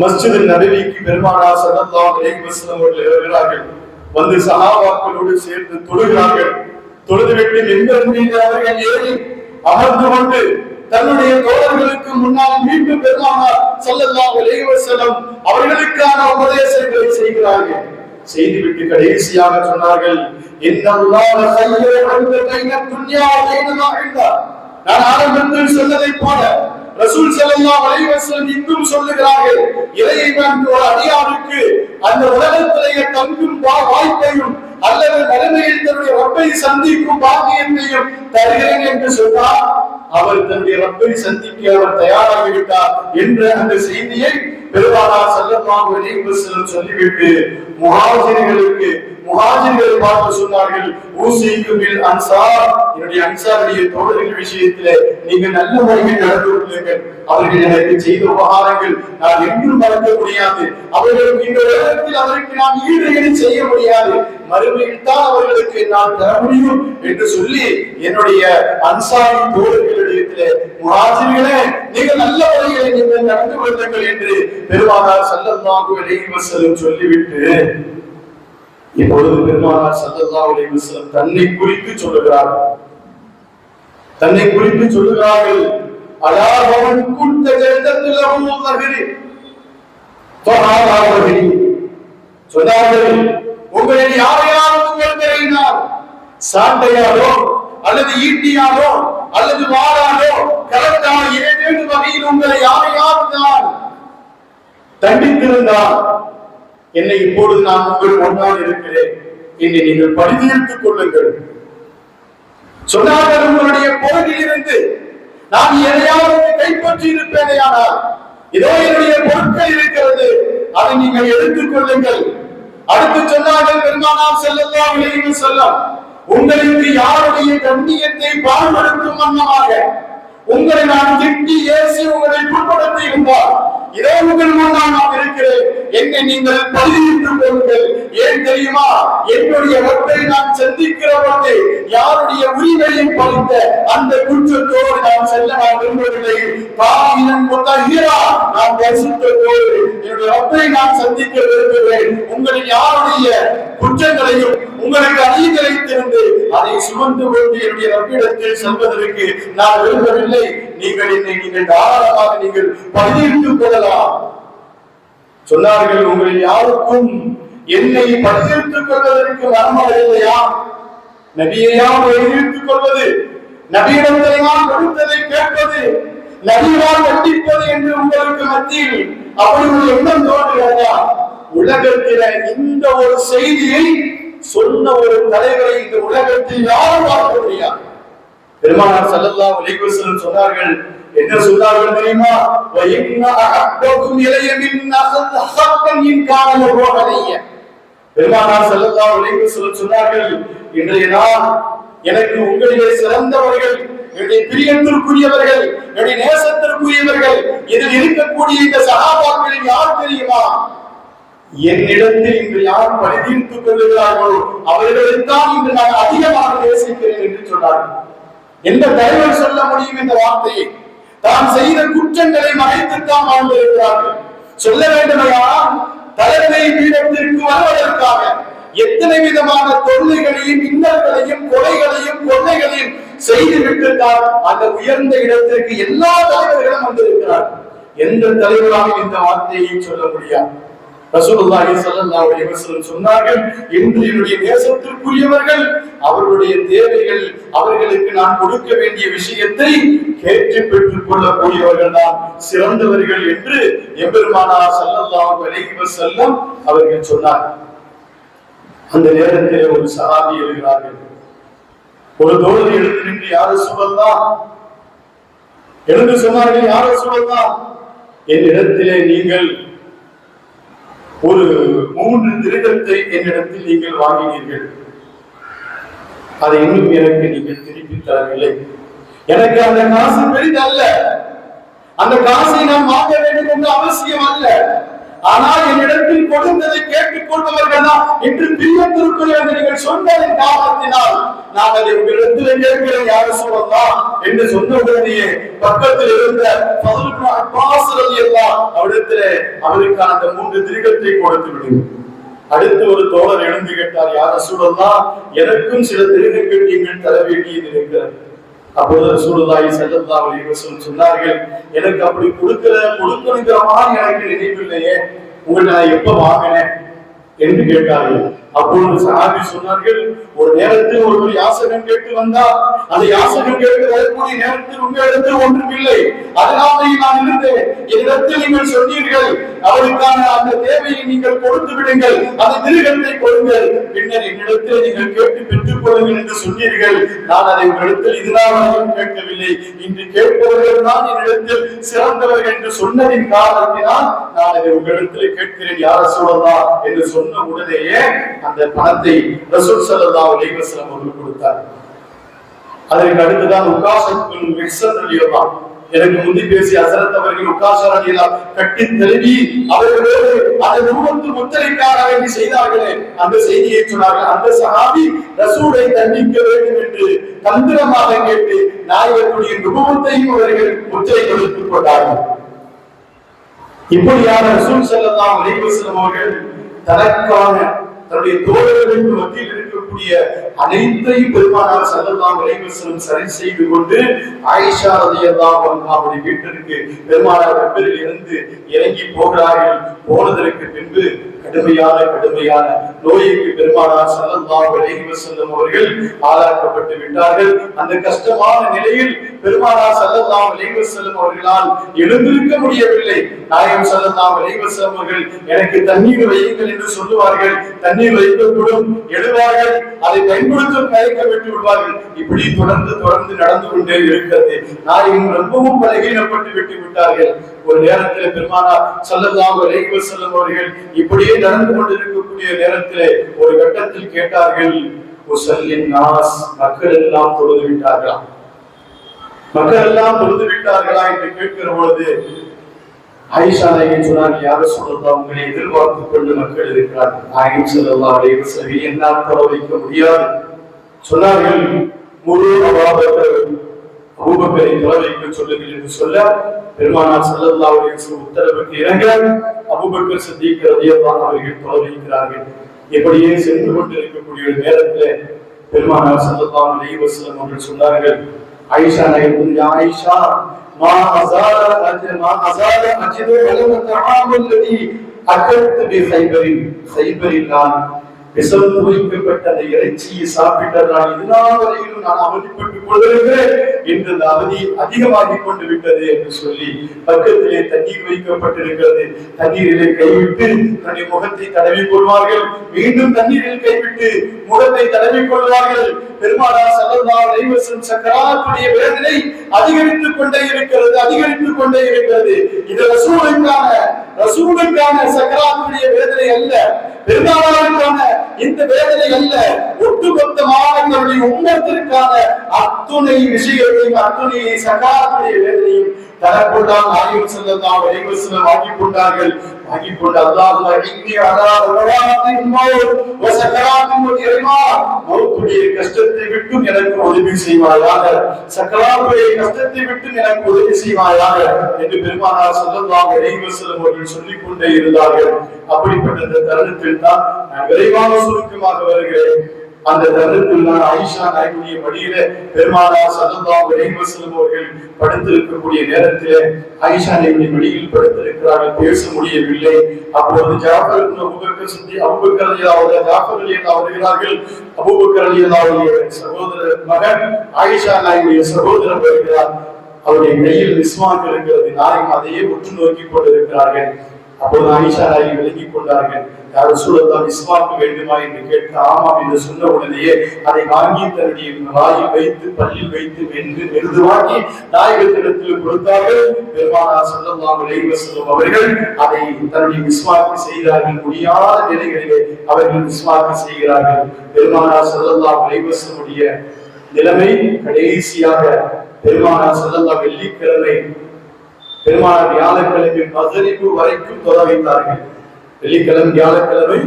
மஸ்ஜித் நபவிக்கு பெருமானார் ஸல்லல்லாஹு அலைஹி வஸல்லம் அவர்கள் வருகிறார்கள். வந்து சஹாபாக்களோடு சேர்ந்து தொழுகிறார்கள். தொழுதுவிட்டு மிம்பர் மீது அவர்கள் ஏறி அமர்ந்து கொண்டு தன்னுடைய தோழர்களுக்கு முன்னால் மீண்டும் பெருமானார் ஸல்லல்லாஹு அலைஹி வஸல்லம் அவர்களுக்கான உபதேசங்களை செய்கிறார்கள். செய்துவிட்டு கடைசியாக சொன்னார்கள், இன்னல்லாஹ ஸய்யர பைன துன்யா வ பைன மா இந்தா. நான் ஆரம்பத்தில் சொன்னதை போல ரசூல் ஸல்லல்லாஹு அலைஹி வஸல்லம் இன்னும் சொல்லுகிறார்கள், இறைவன் ஒரு அடியாருக்கு அந்த உலகத்திலேயே தங்கும் வாய்ப்பையும் அல்லது மறுமையில் தன்னுடைய ரப்பை சந்திக்கும் பாக்கியத்தையும் தருகிறேன் என்று சொன்னார். அவர் தன்னுடைய ரப்பை சந்திக்க அவர் தயாராகிவிட்டார் என்ற அந்த செய்தியை பெருமானார் ஸல்லல்லாஹு அலைஹி வஸல்லம் சொல்லிவிட்டு முஹாஜிர்களை பார்த்து சொன்னார்கள், ஊசிக்கும் பில் அன்சார், என்னுடைய அன்சாருடைய தோழர்கள் விஷயத்திலே நீங்கள் நல்ல முறையில் நடந்து கொள்ளுங்கள். அவர்கள் எனக்கு செய்த உபகாரங்கள் நான் என்றும் மறக்க முடியாது. அவர்களுக்கு இந்த உலகத்தில் அவருக்கு நான் ஈடு செய்ய முடியாது, மறுமையில் தான் அவர்களுக்கு நான் தர முடியும் என்று சொல்லி என்னுடைய அன்சாரி தோழர்களிடத்திலே, முஹாஜிர்களே நீங்கள் நல்ல முறையில் நீங்கள் நடந்து கொள்ளுங்கள் என்று பெருமானார் ஸல்லல்லாஹு அலைஹி வஸல்லம் சொல்லிவிட்டு இப்பொழுது பெருமானார் ஸல்லல்லாஹு அலைஹி வஸல்லம் தன்னை குறித்து சொல்லுகிறார். தன்னை குறித்து சொல்லுகிறார்கள், அலாஹவன் குந்த ஜன்னத்தில் லஹு தஹரி ஃபஹாலாஹி. சொன்னார்கள், உங்களில் யாரையாவது உங்கள் பெறையினால் சாட்டையாலோ அல்லது ஈட்டியாலோ அல்லது வாளாலோ கலத்தால் ஏதேனும் வகையில் உங்களை யாரையாவது நான் தண்டித்திருந்தால் என்னை இப்பொழுது நான் உங்கள் முன்னால் இருக்கிறேன், என்னை நீங்கள் பரிதீர்த்துக் கொள்ளுங்கள். சொன்னார்கள், உங்களுடைய பொருளில் இருந்து நான் எதையாவது கைப்பற்றி இருப்பேனேயானால் இதோ என்னுடைய பொருட்கள் இருக்கிறது, அதை நீங்கள் எடுத்துக் கொள்ளுங்கள். அடுத்து சொன்னார்கள், பெருமானார் ஸல்லல்லாஹு அலைஹி வஸல்லம், உங்களுக்கு யாருடைய கண்ணியத்தை பாழ்படுத்தும் வண்ணமாக உங்களை நான் திட்டி ஏசி உங்களை புண்படுத்தி இருந்தால் இதோ உங்கள் முன்னால் நான் இருக்கிறேன், என்னை நீங்கள் பரிதீர்த்துக் கொள்ளுங்கள். ஏன் தெரியுமா? என்னுடைய ரப்பை நான் சந்திக்கிற பொழுது யாருடைய உரிமையும் பறித்த அந்த குற்றத்தோடு நான் செல்ல நான் விரும்பவில்லை. பாவினன் முத்தஹிரா, நான் பரிசுத்தத்தோடு என்னுடைய ரப்பை நான் சந்திக்க விரும்புகிறேன். உங்களின் யாருடைய குற்றங்களையும் உங்களுக்கு அநீதித்திருந்து அதை சுமந்து கொண்டு என்னுடைய ரப்பிடத்தில் செல்வதற்கு நான் விரும்பவில்லை. நீங்கள் தாராளமாக நீங்கள் பரிதீர்த்துக் கொள்ளலாம். சொன்னார்கள், உங்களில் யாருக்கும் என்னை பரிதீர்த்துக் கொள்வதற்கு வரமாயில்லையா? நபியையா பரிதீர்த்துக் கொள்வது, நபியிடத்திலேயால் கொடுத்ததை கேட்பது, நபியால் கண்டிப்பது என்று உங்களுக்கு மத்தியில் அப்படி ஒரு எண்ணம் தோன்றுகிறதா? உலகத்தில இந்த ஒரு செய்தியை சொன்ன ஒரு தலைவரை இந்த உலகத்தில் யாரும் பார்க்க முடியாது. பெருமானார் ஸல்லல்லாஹு அலைஹி வஸல்லம் சொன்னார்கள், என்ன சொன்னார்கள் தெரியுமா? வஇன்ன அஹப்பகும் இலைய மின் அஹக்கன் இன் கான ரோஹலிய. பெருமானார் ஸல்லல்லாஹு அலைஹி வஸல்லம் சொன்னார்கள், இன்றைய நாள் எனக்கு உங்களிலே சிறந்தவர்கள், என்னுடைய பிரியத்திற்குரியவர்கள், என்னுடைய நேசத்திற்குரியவர்கள் இதில் இருக்கக்கூடிய இந்த சஹாபாக்களில் யார் தெரியுமா? என்னிடத்தில் இன்று யார் பரிதீர்த்துக் கொள்ளுகிறார்களோ அவர்களைத்தான் இன்று நான் அதிகமாக நேசிக்கிறேன் என்று சொன்னார்கள். எந்த தலைவர் சொல்ல முடியும் இந்த வார்த்தையை? தான் செய்த குற்றங்களை மறைத்துத்தான் வாழ்ந்திருக்கிறார்கள். சொல்ல வேண்டுமையானால் தலைமை பீடத்திற்கு வருவதற்காக எத்தனை விதமான தொல்லைகளையும் இன்னல்களையும் கொலைகளையும் கொள்ளைகளையும் செய்துவிட்டு தான் அந்த உயர்ந்த இடத்திற்கு எல்லா தலைவர்களும் வந்திருக்கிறார்கள். எந்த தலைவராலும் இந்த வார்த்தையை சொல்ல முடியாது. ரசூலுல்லாஹி ஸல்லல்லாஹு அலைஹி வஸல்லம் சொன்னார்கள், இன்று என்னுடைய தேசத்திற்குரியவர்கள் அவர்களுடைய தேவைகள், அவர்களுக்கு நான் கொடுக்க வேண்டிய விஷயத்தை கேட்டு பெற்றுக் கொள்ளக்கூடியவர்கள் தான் சிறந்தவர்கள் என்று எம்பெருமானார் ஸல்லல்லாஹு அலைஹி வஸல்லம் அவர்கள் சொன்னார்கள். அந்த நேரத்தில் ஒரு சஹாபி எழுகிறார்கள். ஒரு தோழர் எழுந்து நின்று, யார் ரசூலல்லாஹ், எழுந்து சொன்னார்கள், யார் ரசூலல்லாஹ், என்னிடத்திலே நீங்கள் ஒரு 3 திருகத்தை என்னிடத்தில் நீங்கள் வாங்கினீர்கள், அதை இன்னும் எனக்கு நீங்கள் திருப்பி தரவில்லை. எனக்கு அந்த காசு பெரிதல்ல, அந்த காசை நான் வாங்க வேண்டும் என்று அவசியம் அல்ல. ஆனால் என்னிடத்தில் கொடுத்ததை கேட்டுக் கொள்பவர்கள் தான் என்று பிரியத்திற்குரிய நீங்கள் சொன்னதின் காரணத்தினால் நான் அதை உங்களிடத்தில் கேட்கிறேன், யார் ரசூலல்லாஹ் என்று சொன்ன உடனேயே பக்கத்தில் இருந்த ஃபதுல் இப்னு அப்பாஸ் ரலியல்லாஹு அவரிடத்திலே அவருக்கான அந்த 3 திருகத்தை கொடுத்து விடுங்கள். அடுத்து ஒரு தோழர் எழுந்து கேட்டார், யார் ரசூலல்லாஹ், எனக்கும் சில திருகங்கள் நீங்கள் தர வேண்டியது இருக்கிறது. அப்பொழுது ரசூலுல்லாஹி ஸல்லல்லாஹு அலைஹி வஸல்லம் சொன்னார்கள், எனக்கு அப்படி கொடுக்கணுங்கிற மாதிரி எனக்கு நினைவில்லையே, உங்களை நான் எப்ப வாங்கினேன் என்று கேட்டார்கள். அப்பொழுது சஹாபி சொன்னார்கள், ஒரு நேரத்தில் ஒரு யாசகம் கேட்டு வந்தார், அந்த யாசகம் கேட்டு வரக்கூடிய நேரத்தில் உங்களிடத்தில் ஒன்றும் இல்லை, அதனால நான் இருந்தேன். என்னிடத்தில் நீங்கள் சொன்னீர்கள், அவருக்கான அந்த தேவையை நீங்கள் கொடுத்து விடுங்கள், அந்த திருகத்தை கொடுங்கள், பின்னர் என்னிடத்தில் நீங்கள் கேட்டு பெற்றுக் கொள்ளுங்கள் என்று சொன்னீர்கள். நான் அதை உங்களிடத்தில் இதனாலும் கேட்கவில்லை, இன்று கேட்பவர்கள் தான் என்னிடத்தில் சிறந்தவர்கள் என்று சொன்னதின் காரணத்தினால் நான் அதை உங்களிடத்தில் கேட்கிறேன், யார் ரசூலல்லாஹ் என்று சொன்ன உடனேயே அந்த பணத்தை ரசூல் ஸல்லல்லாஹு அலைஹி வஸல்லம் அவர்கள் கொடுத்தார். அதற்கு அடுத்துதான் உக்காஷத்துல் மிஹ்சன் ரலியல்லாஹு, எனக்கு முந்தி பேசிய ஹஸரத் அவர்கள் உக்காஷா ரலியல்லாஹு கட்டி தழுவி அவர்களோடு அந்த நுபுவத்து முத்தலிக்காக வேண்டி செய்தார்களே, அந்த செய்தியை சொன்னார்கள். அந்த சஹாபி ரசூலை தண்டிக்க வேண்டும் என்று தந்திரமாக கேட்டு நாயகத்துடைய நுபுவத்தையும் அவர்கள் முத்திரை கொடுத்துக் கொண்டார்கள். இப்படியான ரசூல் ஸல்லல்லாஹு அலைஹி வஸல்லம் அவர்கள் தனக்கான தன்னுடைய தோழர்களுக்கு மத்தியில் இருக்கக்கூடிய இருக்கக்கூடிய அனைத்தையும் பெருமானார் ஸல்லல்லாஹு அலைஹி வஸல்லம் சரி செய்து கொண்டு ஆயிஷா ரலியல்லாஹு அன்ஹாவுடைய வீட்டிற்கு பெருமானார் கப்பலில் இருந்து இறங்கி போகிறார்கள். போனதற்கு பின்பு கடுமையான நோய்க்கு பெருமானார் ஸல்லல்லாஹு அலைஹி வஸல்லம் அவர்கள் ஆளாக்கப்பட்டு விட்டார்கள். அந்த கஷ்டமான நிலையில் பெருமானார் ஸல்லல்லாஹு அலைஹி வஸல்லம் அவர்களால் எழுந்திருக்க முடியவில்லை. நாயகம் ஸல்லல்லாஹு அலைஹி வஸல்லம் அவர்கள் எனக்கு தண்ணீர் வையுங்கள் என்று சொல்லுவார்கள். தண்ணீர் வைக்கக்கூடும், எழுவார்கள், அதை பயன்படுத்தும் மயக்க விட்டு விடுவார்கள். இப்படி தொடர்ந்து நடந்து கொண்டே இருக்கிறது. நாயகம் ரொம்பவும் பலகீனப்பட்டு விட்டு விட்டார்கள். ஒரு நேரத்தில் பெருமானார் ஸல்லல்லாஹு அலைஹி வஸல்லம் அவர்கள் இப்படியே நடந்து கொண்டிருக்கக்கூடிய நேரத்திலே ஒரு கட்டத்தில் கேட்டார்கள், முஸல்லின் நாஸ், மக்கள் எல்லாம் தொழுது விட்டார்களா என்று கேட்கிற பொழுது ஆயிஷா நாயகி சொன்னார்கள், யார சொல்லலாம், உங்களை எதிர்பார்த்துக் கொண்டு மக்கள் இருக்கிறார்கள். நாயகம் ஸல்லல்லாஹு அலைஹி வஸல்லம் என்னால் தொழ வைக்க முடியாது சொன்னார்கள். முழு அபூபக்கரை தொழ வைக்க சொல்லுங்கள் என்று சொல்ல பெருமானார் ஸல்லல்லாஹு அலைஹி வஸல்லம் உத்தரவுக்கு இறங்க அபூபக்கர் சித்திக் ரலியல்லாஹு அவர்கள் தொழ வைக்கிறார்கள். எப்படியே சென்று கொண்டிருக்கக்கூடிய நேரத்தில் பெருமானார் ஸல்லல்லாஹு அலைஹி வஸல்லம் அவர்கள் சொன்னார்கள், ஆயிஷா நாயகி, ஆயிஷா மா அஸால அஜிது வலம தஆமுல் லதி அகல்து பி ஸைபரில் நான் விசந்து வைக்கப்பட்ட அந்த இறைச்சியை சாப்பிட்டதால் இதனால் வரையிலும் நான் அவதிப்பட்டுக் கொண்டிருக்கிறேன் என்று அந்த அவதி அதிகமாகிக் கொண்டு விட்டது என்று சொல்லி பக்கத்திலே தண்ணீர் வைக்கப்பட்டிருக்கிறது. தண்ணீரிலே கைவிட்டு தன்னுடைய முகத்தை தடவிக் கொள்வார்கள். மீண்டும் தண்ணீரில் கைவிட்டு முகத்தை தடவிக் கொள்வார்கள். பெருமானார் ஸல்லல்லாஹு அலைஹி வஸல்லம் சக்கராத்துடைய வேதனை அதிகரித்துக் கொண்டே இருக்கிறது. இது ரசூலுக்கான சக்கராத்துடைய வேதனை அல்ல, பெருமானாருக்கான இந்த வேதனை அல்ல, ஒட்டுமொத்தமான எங்களுடைய உம்மத்திற்கான அத்துணை விஷயத்தையும் அத்துணை சக்கராத்துடைய வேதனையும் தனக்குள்ளால் நாயகம் ஸல்லல்லாஹு அலைஹி வஸல்லம் ஆக்கிக் கொண்டார்கள். அல்லாஹும்ம இன்னி அலா ரவாத்தின் மௌத் வ சக்கராத்தின் இறைமா, மௌத்துடைய கஷ்டத்தை விட்டு எனக்கு உதவி செய்வாயாக, சக்கராத்துடைய கஷ்டத்தை விட்டு எனக்கு உதவி செய்வாயாக என்று பெருமானார் ஸல்லல்லாஹு அலைஹி வஸல்லம் அவர்கள் சொல்லிக் கொண்டே இருந்தார்கள். அப்படிப்பட்ட இந்த தருணத்தில் தான் நான் விரைவாக சுருக்கமாக வருகிறேன். அந்த தருணத்தில் நான் ஆயிஷா நாயகியுடைய மடியில பெருமானார் ஸல்லல்லாஹு அலைஹி வஸல்லம் அவர்கள் படுத்திருக்கக்கூடிய நேரத்தில் ஆயிஷா நாயகியுடைய மடியில் படுத்திருக்கிறார்கள், பேச முடியவில்லை. அப்பொழுது Jafar ibn Abu Bakr Siddiq, Abu Bakr ரலியல்லாஹு அன்ஹு, ஜாஃபர் ரலியல்லாஹு வருகிறார்கள். அபூபக்கர் ரலியல்லாஹு அன்ஹுடைய சகோதரர் மகன் ஆயிஷா நாயகியுடைய சகோதரர் வருகிறார். அவருடைய கையில் மிஸ்வாக் இருக்கிறது. நாயகம் அதையே உற்று நோக்கி கொண்டிருக்கிறார்கள். அப்போது ஆயிஷா நாயகி விலகிக் கொண்டார்கள். யார் ரசூலுல்லாஹ் மிஸ்வாக் வேண்டுமா என்று கேட்க ஆமாம் என்று சொன்ன உடனேயே அதை வாங்கி தன்னுடைய வாயில் வைத்து பல்லில் வைத்து வென்று மெருதுவாக்கி நாயகத்திடத்தில் கொடுத்தார்கள். பெருமானார் ஸல்லல்லாஹு அலைஹி வஸல்லம் அவர்கள் அதை தன்னுடைய மிஸ்வாக் செய்தார்கள். முடியாத நிலைகளிலே அவர்கள் மிஸ்வாக் செய்கிறார்கள். பெருமானார் ஸல்லல்லாஹு அலைஹி வஸல்லம் நிலைமை கடைசியாக பெருமானார் ஸல்லல்லாஹு வெள்ளிக்கிழமை பெருமானார் வியாழக்கிழமை மகரிபு வரைக்கும் தொழ வைத்தார்கள். வெள்ளிக்கிழமை வியாழக்கிழமை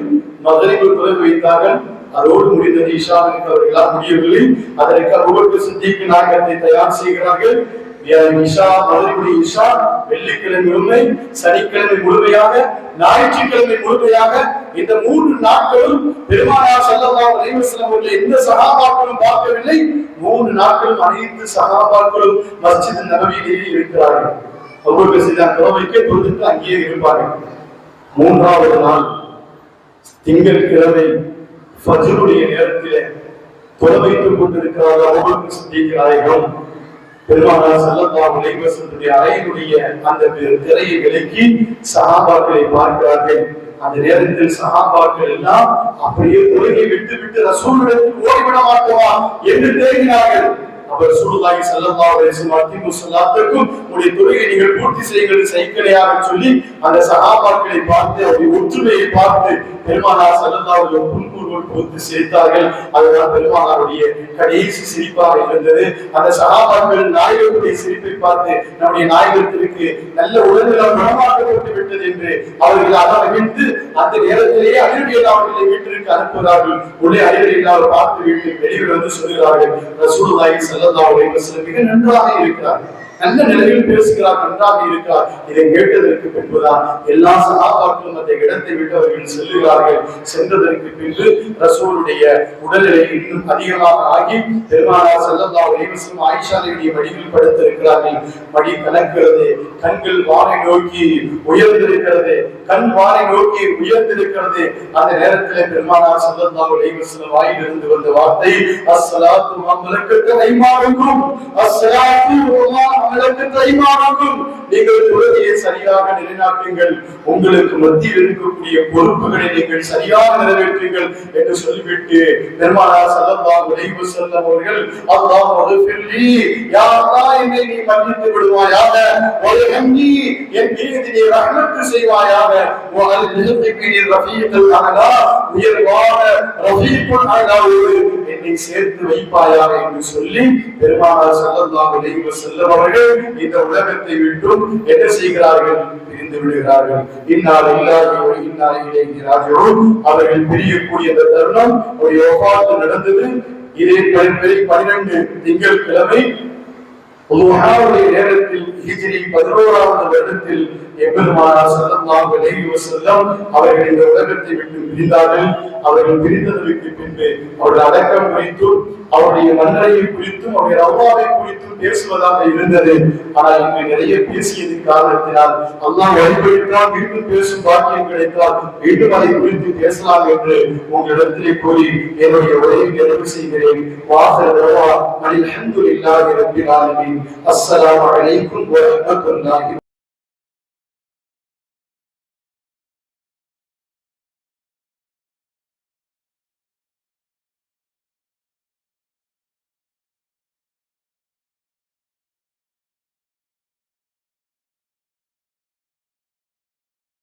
மகரிபு தொழ வைத்தார்கள். அதோடு முடிந்தது. இஷாவிற்கு அவர்களால் முடியவில்லை. அதற்கு அபூபக்கர் சித்திக் நாயகத்தை தயார் செய்கிறார்கள். இஷா வெள்ளிக்கிழமை முழுமை, சனிக்கிழமை முழுமையாக, ஞாயிற்றுக்கிழமை முழுமையாக, இந்த 3 நாட்களும் பெருமானார் ஸல்லல்லாஹு அலைஹி வஸல்லம் அவர்கள் எந்த சஹாபாக்களும் பார்க்கவில்லை. 3 நாட்களும் அனைத்து சஹாபாக்களும் மஸ்ஜித் நபவியிலேயே இருக்கிறார்கள். அபூபக்கர் சித்திக் தொழுகைக்கு தொழுதுட்டு அங்கேயே இருப்பார்கள். 3வது நாள் திங்கட்கிழமை ஃபஜ்ருடைய நேரத்திலே தொழ வைத்துக் கொண்டிருக்கிறார்கள். அபூபக்கர் சித்திக் நாயகம் பெருமானார் ஸல்லல்லாஹு அலைஹி வஸல்லம் அறையினுடைய அந்த திரையை விலக்கி சஹாபாக்களை பார்க்கிறார்கள். அந்த நேரத்தில் சஹாபாக்கள் எல்லாம் அப்படியே தொழுகை விட்டு ரசூலுடன் ஓடிவிட மாட்டோமா என்று தேடினார்கள். அவர் ரசூலுல்லாஹி ஸல்லல்லாஹு அலைஹி வஸல்லம் அத்திமு ஸலாத்துக்கும் உடைய தொழுகை நீங்கள் பூர்த்தி செய்யுங்கள் சைக்கிளையாக சொல்லி அந்த சஹாபாக்களை பார்த்து அவருடைய ஒற்றுமையை பார்த்து பெருமானார் ஸல்லல்லாஹு அலைஹி வஸல்லம் புன்முறுவல் கொடுத்து சேர்த்தார்கள். அதுதான் பெருமானாருடைய கடைசி சிரிப்பாக இருந்தது. அந்த சஹாபாக்கள் நாயகருடைய சிரிப்பை பார்த்து நம்முடைய நாயகத்திற்கு நல்ல உடல்நலம் குணமாக்கப்பட்டு விட்டது என்று அவர்கள் அதற்கு அந்த நேரத்திலேயே அலிரலியல்லாஹு அவர்களை வீட்டிற்கு அனுப்புகிறார்கள். உள்ளே அலிரலியல்லாஹு பார்த்து வீட்டில் வெளியில் வந்து சொல்கிறார்கள், ரசூலுல்லாஹி ஸல்லல்லாஹு அலைஹி வஸல்லம் மிக நன்றாக இருக்கிறார்கள். நல்ல நிலையில் பேசுகிறார், நன்றாக இருக்கிறார். இதை கேட்டதற்கு பின்புதான் எல்லா சகாபாக்களும் அந்த இடத்தை விட்டு அவர்கள் செல்லுகிறார்கள். சென்றதற்கு பின்பு ரசூலுடைய உடல்நிலை இன்னும் அதிகமாக ஆகி பெருமானார் ஸல்லல்லாஹு அலைஹி வஸல்லம் ஆயிஷா தேவியை மடியில் படுத்திருக்கிறார்கள். மடி கலக்கிறது, கண்கள் வானை நோக்கி உயர்ந்திருக்கிறது, கண் வானை நோக்கி உயர்ந்திருக்கிறது. அந்த நேரத்தில் பெருமானார் ஸல்லல்லாஹு அலைஹி வஸல்லம் வாயிலிருந்து வந்த வார்த்தை அஸ்ஸலாத்து வ மலக்கத்து ஐமானுக்கும், அஸ்ஸலாத்து வ மலக்கத்து ஐமானுக்கும். நீங்கள் தொழுகையை சரியாக நிலைநாட்டுங்கள், உங்களுக்கு மத்தியில் இருக்கக்கூடிய பொறுப்புகளை நீங்கள் சரியாக நிறைவேற்றுங்கள் என்று சொல்லிவிட்டு பெருமானார் ஸல்லல்லாஹு அலைஹி வஸல்லம் அவர்கள் அல்லாஹ் மக்ஃபிர்லி, யா அல்லாஹ் என்னை நீ மன்னித்து விடுவாயாக, வலஹம்னி என் மீது நீ ரஹ்மத் செய்வாயாக, வஅல்ஹிக்னி ரஃபீகல் அலா உயர்வான ரஃபீகுல் அலாவோடு என்னை சேர்த்து வைப்பாயாக என்று சொல்லி பெருமானார் ஸல்லல்லாஹு அலைஹி வஸல்லம் அவர்கள் இந்த உலகத்தை விட்டு என்ன செய்கிறார்கள்? பிரிந்து விடுகிறார்கள். இன்னா லில்லாஹி வ இன்னா இலைஹி ராஜிஊன். அவர்கள் பிரியக்கூடிய அந்த தருணம் ஒரு வஃபாத் நடந்தது. இதே 12 திங்கட்கிழமை லுஹாவுடைய நேரத்தில் ஹிஜ்ரி 11வது வருடத்தில் எம்பெருமானார் ஸல்லல்லாஹு அலைஹி வஸல்லம் அவர்கள் இந்த உலகத்தை விட்டு பிரிந்தார்கள். அவர்கள் பிரிந்ததற்கு பின்பு அவருடைய அடக்கம் குறித்தும் அவருடைய மன்னரையை குறித்தும் அவருடைய ரவ்வாவை குறித்தும் பேசுவதாக இருந்தது. ஆனால் இங்கு நிறைய பேசியது காரணத்தினால் அல்லாஹ் வழிபடுத்தால் மீண்டும் பேசும் பாக்கியம் கிடைத்தால் மீண்டும் அதை குறித்து பேசலாம் என்று உங்களிடத்திலே கூறி என்னுடைய உரையை நிறைவு செய்கிறேன். வாஹிர் தஅவா அல்ஹம்துலில்லாஹி ரப்பில் ஆலமீன். அஸ்ஸலாமு அலைக்கும் வ ரஹ்மத்துல்லாஹி